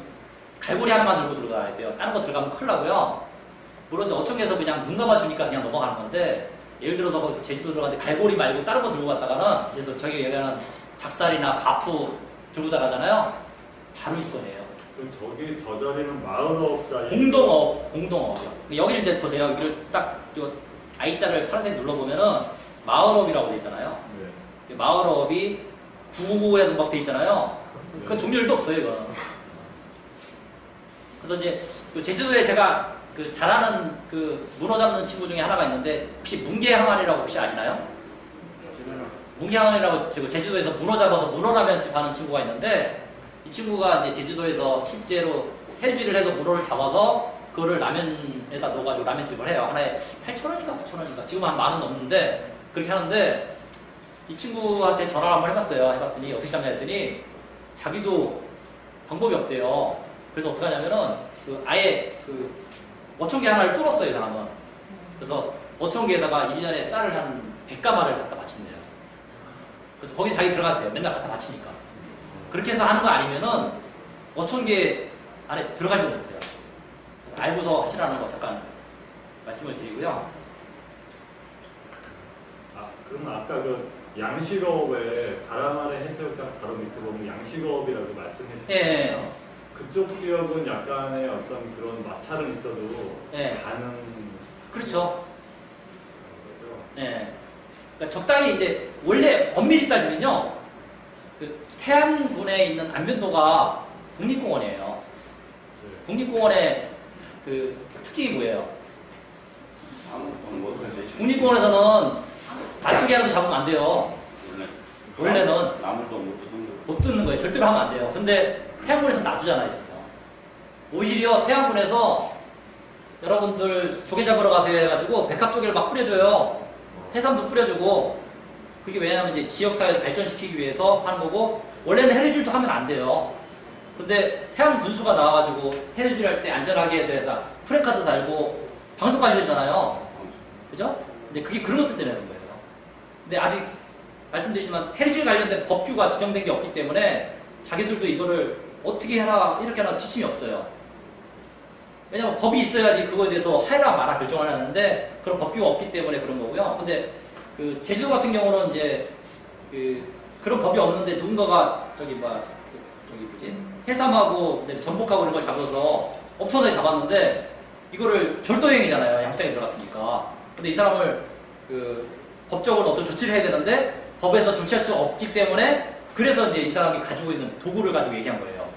갈고리 하나만 들고 들어가야 돼요. 다른 거 들어가면 큰일 나고요. 물론 이제 어촌에서 그냥 눈 감아주니까 그냥 넘어가는 건데, 예를 들어서 뭐 제주도 들어가는데 갈고리 말고 다른 거 들고 갔다가는, 그래서 저기 얘기하는 작살이나 가푸 들고 나가잖아요. 바로 입건해요. 그럼 저기 저 자리는 마을업자 공동업이요. 여기를 이제 보세요. 여기를 딱 요 I자를 파란색 눌러보면은 마을업이라고 돼 있잖아요. 네. 마을업이 999에서 막 돼 있잖아요. 네. 그 종류도 없어요, 이거는. 그래서 이제 그 제주도에 제가 그 잘하는 그 문어 잡는 친구 중에 하나가 있는데, 혹시 뭉게항아리라고 혹시 아시나요? 뭉게항아리라고 제주도에서 문어 잡아서 문어라면집 하는 친구가 있는데, 이 친구가 이제 제주도에서 실제로 헬쥐를 해서 문어를 잡아서 그거를 라면에다 넣어가지고 라면집을 해요. 하나에 8,000원인가 9,000원인가. 지금 한 10,000원 넘는데 그렇게 하는데, 이 친구한테 전화를 한번 해봤어요. 해봤더니 어떻게 잡냐 했더니 자기도 방법이 없대요. 그래서 어떻게 하냐면은 아예 그 어촌계 하나를 뚫었어요, 이 사람은. 그래서 어촌계에다가 1년에 쌀을 한 100가마를 갖다 바친대요. 그래서 거긴 자기 들어가도 돼요. 맨날 갖다 바치니까. 그렇게 해서 하는 거 아니면은 어촌계 안에 들어가지도 못해요. 그래서 알고서 하시라는 거 잠깐 말씀을 드리고요. 그럼 아까 그 양식업에 바람아래 해수욕장 바로 밑에 보면 양식업이라고 말씀해 주셨잖아요. 예. 그쪽 지역은 약간의 어떤 그런 마찰은 있어도 예. 가는 그렇죠. 거죠. 예. 그러니까 적당히 이제 원래 엄밀히 따지면요, 그 태안군에 있는 안면도가 국립공원이에요. 네. 국립공원의 그 특징이 뭐예요? 아무것도 국립공원에서는 안쪽에 하나도 잡으면 안 돼요. 원래는 나무도 못 뜯는 거. 못 뜯는 거예요. 절대로 하면 안 돼요. 근데 태안군에서 놔두잖아요, 지금. 오히려 태안군에서 여러분들 조개 잡으러 가세요 해가지고 백합조개를 막 뿌려줘요. 해삼도 뿌려주고. 그게 왜냐하면 이제 지역사회를 발전시키기 위해서 하는 거고, 원래는 해루질도 하면 안 돼요. 근데 태안 군수가 나와가지고 해루질 할 때 안전하게 해서 프랜카드 달고 방송까지 해주잖아요. 그죠? 근데 그게 그런 것들 때문에 하는 거예요. 근데 아직 말씀드리지만 해루질 관련된 법규가 지정된 게 없기 때문에 자기들도 이거를 어떻게 해라 이렇게 하나 지침이 없어요. 왜냐면 법이 있어야지 그거에 대해서 해라 마라 결정을 하는데 그런 법규가 없기 때문에 그런 거고요. 근데 그 제주도 같은 경우는 이제 그런 법이 없는데 누군가가 저기 뭐지 해삼하고 전복하고 이런 걸 잡아서 엄청나게 잡았는데 이거를 절도행위잖아요. 양장에 들어갔으니까. 근데 이 사람을 그 법적으로 어떤 조치를 해야 되는데 법에서 조치할 수 없기 때문에, 그래서 이제 이 사람이 가지고 있는 도구를 가지고 얘기한 거예요.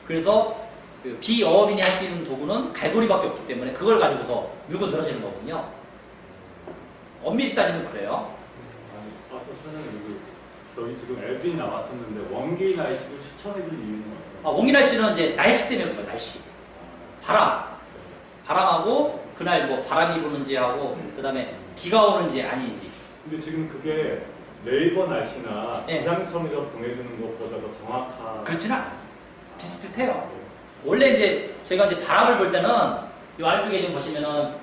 그래서 그 비어업인이 할 수 있는 도구는 갈고리밖에 없기 때문에 그걸 가지고서 물고 늘어지는 거거든요. 엄밀히 따지면 그래요. 선생님, 저희 지금 앱이 나왔었는데 원기 날씨를 추천해 줄 이유는 뭐예요? 원기 날씨는 이제 날씨 때문에 그래요. 날씨. 바람하고 그날 뭐 바람이 부는지 하고 그 다음에 비가 오는지 아닌지. 근데 지금 그게 네이버 날씨나 네. 기상청에서 보내주는 것보다 더 정확한. 그렇지는 않아요. 비슷비슷해요. 원래 이제 저희가 이제 바람을 볼 때는 이 아래쪽에 지금 보시면은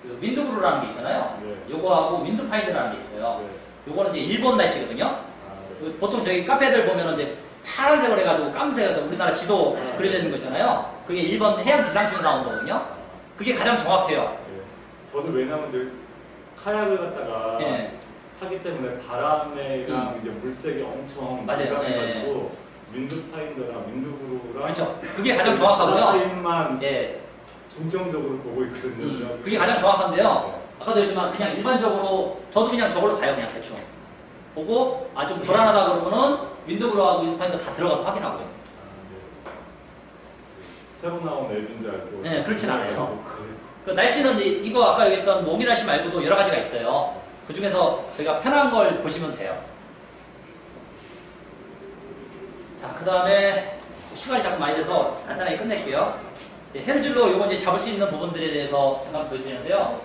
그 윈드브루라는 게 있잖아요. 네. 요거하고 윈드파인드라는 게 있어요. 네. 요거는 이제 일본 날씨거든요. 네. 보통 저희 카페들 보면은 이제 파란색으로 해가지고 까만색에서 우리나라 지도 그려져 있는 거 있잖아요. 그게 일본 해양기상청에서 나온 거거든요. 그게 가장 정확해요. 네. 저도 왜냐면 이제 카약을 갖다가 예. 타기 때문에 바람에랑 이제 물색이 엄청 맞아요. 가지고 윈드파인더나 윈드브루랑 그렇죠. 그게 가장 정확하고요. 파라다임만 예, 중점적으로 보고 있거든요. 그게 가장 정확한데요. 아까도 했지만 그냥 일반적으로 저도 그냥 저걸로 봐요. 그냥 대충 보고 아 좀 불안하다 그러면은 윈드브루하고 윈드파인더 다 들어가서 확인하고요. 새로 나온 앱인 줄 알고. 네, 그렇진 않아요. 그 날씨는 이거 아까 얘기했던 모기 날씨 말고도 여러 가지가 있어요. 그 중에서 저희가 편한 걸 보시면 돼요. 자, 그 다음에 시간이 자꾸 많이 돼서 간단하게 끝낼게요. 이제 해루질로 요거 이제 잡을 수 있는 부분들에 대해서 잠깐 보여드리는데요.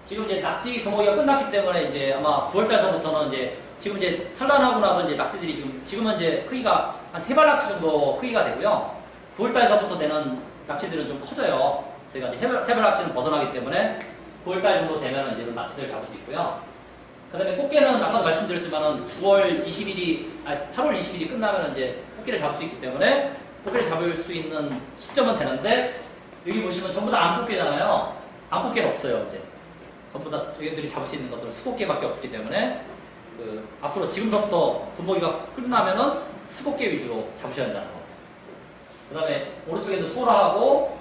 지금 이제 낙지 금어기가 끝났기 때문에 이제 아마 9월달서부터는 이제 지금 이제 산란하고 나서 이제 낙지들이 지금은 이제 크기가 한 3발 낙지 정도 크기가 되고요. 9월달서부터 되는 낙지들은 좀 커져요. 저희가 이제 세발 낙지는 벗어나기 때문에 9월달 정도 되면 이제 낙지들을 잡을 수 있고요. 그 다음에 꽃게는 아까도 말씀드렸지만은 8월 20일이 끝나면 이제 꽃게를 잡을 수 있기 때문에 꽃게를 잡을 수 있는 시점은 되는데 여기 보시면 전부 다 암꽃게잖아요. 암꽃게는 없어요, 이제. 전부 다 저희들이 잡을 수 있는 것들은 수꽃게밖에 없기 때문에 앞으로 지금서부터 군복이가 끝나면은 수꽃게 위주로 잡으셔야 한다는 거. 그 다음에 오른쪽에도 소라하고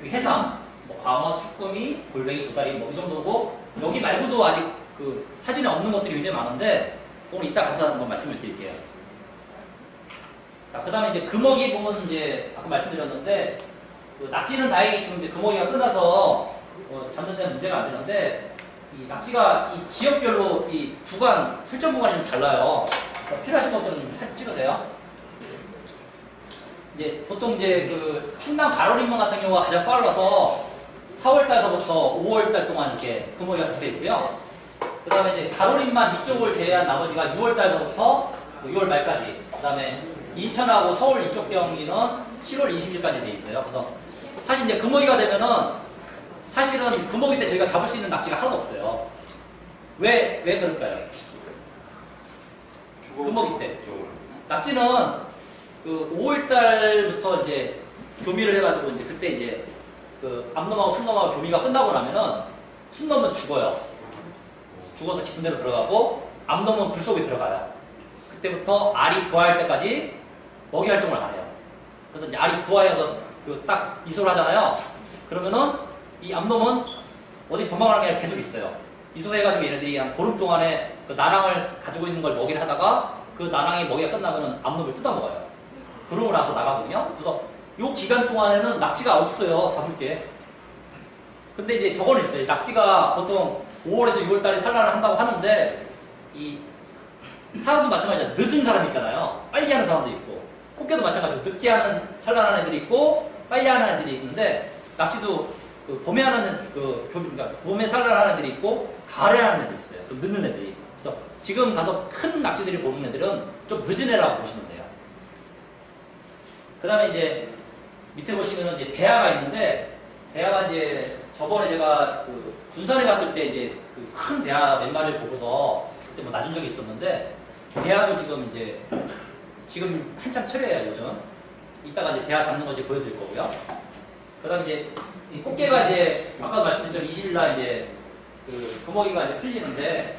해삼, 뭐 광어, 쭈꾸미, 골뱅이, 도다리 뭐 이 정도고 여기 말고도 아직 그 사진에 없는 것들이 굉장히 많은데 오늘 이따 가서 한번 말씀을 드릴게요. 자, 그 다음에 이제 금어기 보면 이제 아까 말씀드렸는데 그 낙지는 다행히 지금 이제 금어기가 끝나서 잡는 데는 문제가 안 되는데 이 낙지가 이 지역별로 이 구간 설정 구간이 좀 달라요. 그러니까 필요하신 것들은 사진 찍으세요. 이제 보통 이제 그 충남 가로림만 같은 경우가 가장 빨라서 4월달서부터 5월달 동안 이렇게 금어기가 잡혀 있고요. 그 다음에 이제 가로림만 이쪽을 제외한 나머지가 6월달서부터 6월 말까지. 그 다음에 인천하고 서울 이쪽 경기는 7월 20일까지 돼 있어요. 그래서 사실 이제 금어기가 되면은 사실은 금어기 때 저희가 잡을 수 있는 낙지가 하나도 없어요. 왜 그럴까요? 금어기 때. 낙지는 그 5월달부터 이제 교미를 해가지고 이제 그때 이제 그 암놈하고 순놈하고 교미가 끝나고 나면은 순놈은 죽어요. 죽어서 깊은 데로 들어가고 암놈은 물 속에 들어가요. 그때부터 알이 부화할 때까지 먹이 활동을 안 해요. 그래서 이제 알이 부화해서 그 딱 이소를 하잖아요. 그러면은 이 암놈은 어디 도망가는 게 아니라 계속 있어요. 이소해가지고 얘네들이 한 보름 동안에 그 나랑을 가지고 있는 걸 먹이를 하다가 그 나랑의 먹이가 끝나면은 암놈을 뜯어먹어요. 그러고 나서 나가거든요. 그래서 요 기간 동안에는 낙지가 없어요. 잡을 게. 근데 이제 저거는 있어요. 낙지가 보통 5월에서 6월달에 산란을 한다고 하는데 이 사람도 마찬가지잖아요. 늦은 사람 있잖아요. 빨리 하는 사람도 있고 꽃게도 마찬가지로 늦게 하는 산란하는 애들이 있고 빨리 하는 애들이 있는데 낙지도 그 봄에 하는 그러니까 봄에 산란하는 애들이 있고 가을에 하는 애들이 있어요. 좀 늦는 애들이. 그래서 지금 가서 큰 낙지들이 보는 애들은 좀 늦은 애라고 보시면 돼요. 그 다음에 이제 밑에 보시면은 이제 대하가 있는데 대하가 이제 저번에 제가 그 군산에 갔을 때 이제 그 큰 대하 몇 마리를 보고서 그때 뭐 놔준 적이 있었는데 대하도 지금 한참 철이에요 요즘. 이따가 이제 대하 잡는 거 이제 보여드릴 거고요. 그다음 이제 이 꽃게가 이제 아까도 말씀드렸죠 20일날 이제 그 금어기가 이제 풀리는데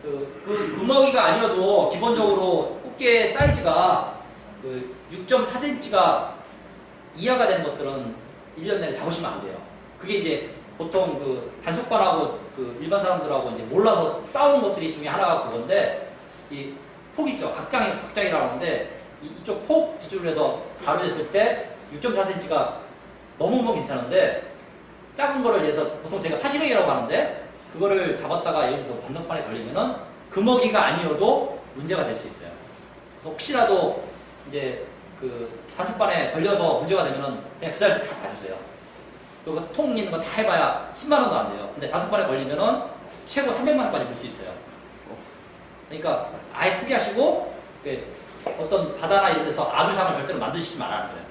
그 금어기가 아니어도 기본적으로 꽃게 사이즈가 그 6.4cm가 이하가 되는 것들은 1년 내내 잡으시면 안 돼요. 그게 이제 보통 그 단속반하고 그 일반 사람들하고 이제 몰라서 싸우는 것들이 중에 하나가 그건데 이 폭 있죠. 각장이라고 하는데 이쪽 폭 기준으로 해서 가로졌을 때 6.4cm가 넘으면 괜찮은데 작은 거를 내서 보통 제가 사시랭이라고 하는데 그거를 잡았다가 예를 들어서 반동판에 걸리면은 금어기가 아니어도 문제가 될 수 있어요. 그래서 혹시라도 이제 그 단속반에 걸려서 문제가 되면은 그냥 그 자리에서 다 봐주세요. 그리고 통 있는 거 다 해봐야 10만 원도 안 돼요. 근데 단속반에 걸리면은 최고 300만 원까지 물 수 있어요. 그러니까 아예 포기하시고 어떤 바다나 이런 데서 아류상을 절대로 만드시지 말라는 거예요.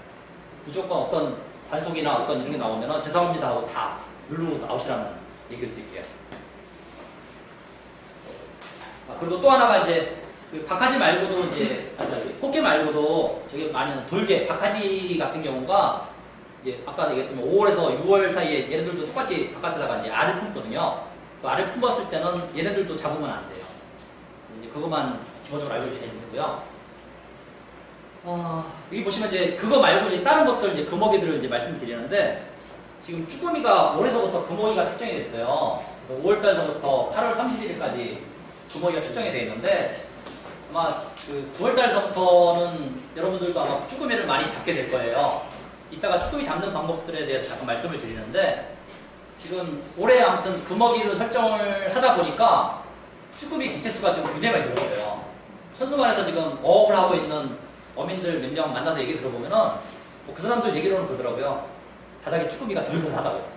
무조건 어떤 단속이나 어떤 이런 게 나오면은 죄송합니다 하고 다 누르고 나오시라는 얘기를 드릴게요. 그리고 또 하나가 이제 그 박하지 말고도 이제 꽃게 말고도 저기 많은 돌게 박하지 같은 경우가 이제 아까 얘기했던 5월에서 6월 사이에 얘네들도 똑같이 바깥에다가 이제 알을 품거든요. 그 알을 품었을 때는 얘네들도 잡으면 안 돼요. 이제 그것만 기본적으로 알려주시면 되고요. 여기 보시면 이제 그거 말고 이제 다른 것들 이제 금어기들을 이제 말씀드리는데 지금 쭈꾸미가 올해서부터 금어기가 책정이 됐어요. 그래서 5월달서부터 8월 31일까지 금어기가 책정이 되어 있는데 아마 그 9월달서부터는 여러분들도 아마 쭈꾸미를 많이 잡게 될 거예요. 이따가 쭈꾸미 잡는 방법들에 대해서 잠깐 말씀을 드리는데 지금 올해 아무튼 금어기를 설정을 하다 보니까 쭈꾸미 개체수가 지금 굉장히 많이 늘었어요. 천수만에서 지금 어업을 하고 있는 어민들 몇 명 만나서 얘기 들어보면은 뭐 그 사람들 얘기로는 그러더라고요. 바닥에 쭈꾸미가 들들하다고.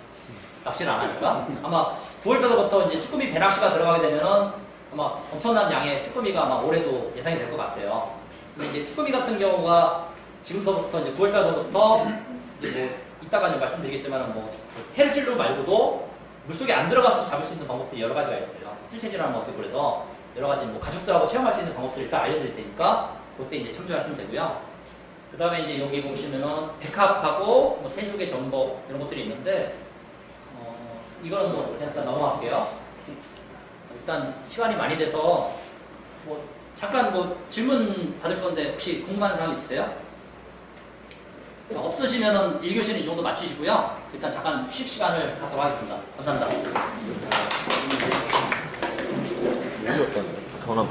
낚시를 안 하니까. 아마 9월달부터 이제 쭈꾸미 배낚시가 들어가게 되면은 아마 엄청난 양의 쭈꾸미가 아마 올해도 예상이 될 것 같아요. 근데 이제 쭈꾸미 같은 경우가 지금서부터 이제 9월달서부터 이제 뭐 이따가 이제 말씀드리겠지만 뭐 해루질로 말고도 물속에 안 들어가서 잡을 수 있는 방법들이 여러 가지가 있어요. 뜰채질하는 것도 그래서 여러 가지 뭐 가족들하고 체험할 수 있는 방법들을 일단 알려드릴 테니까 그때 이제 참조하시면 되고요. 그 다음에 이제 여기 보시면은 백합하고 뭐 새조개 전복 이런 것들이 있는데 이거는 뭐 그냥 일단 넘어갈게요. 일단 시간이 많이 돼서 뭐 잠깐 뭐 질문 받을 건데 혹시 궁금한 사항 있으세요? 자, 없으시면은 1교시는 이 정도 마치시고요. 일단 잠깐 휴식 시간을 갖도록 하겠습니다. 감사합니다. 전화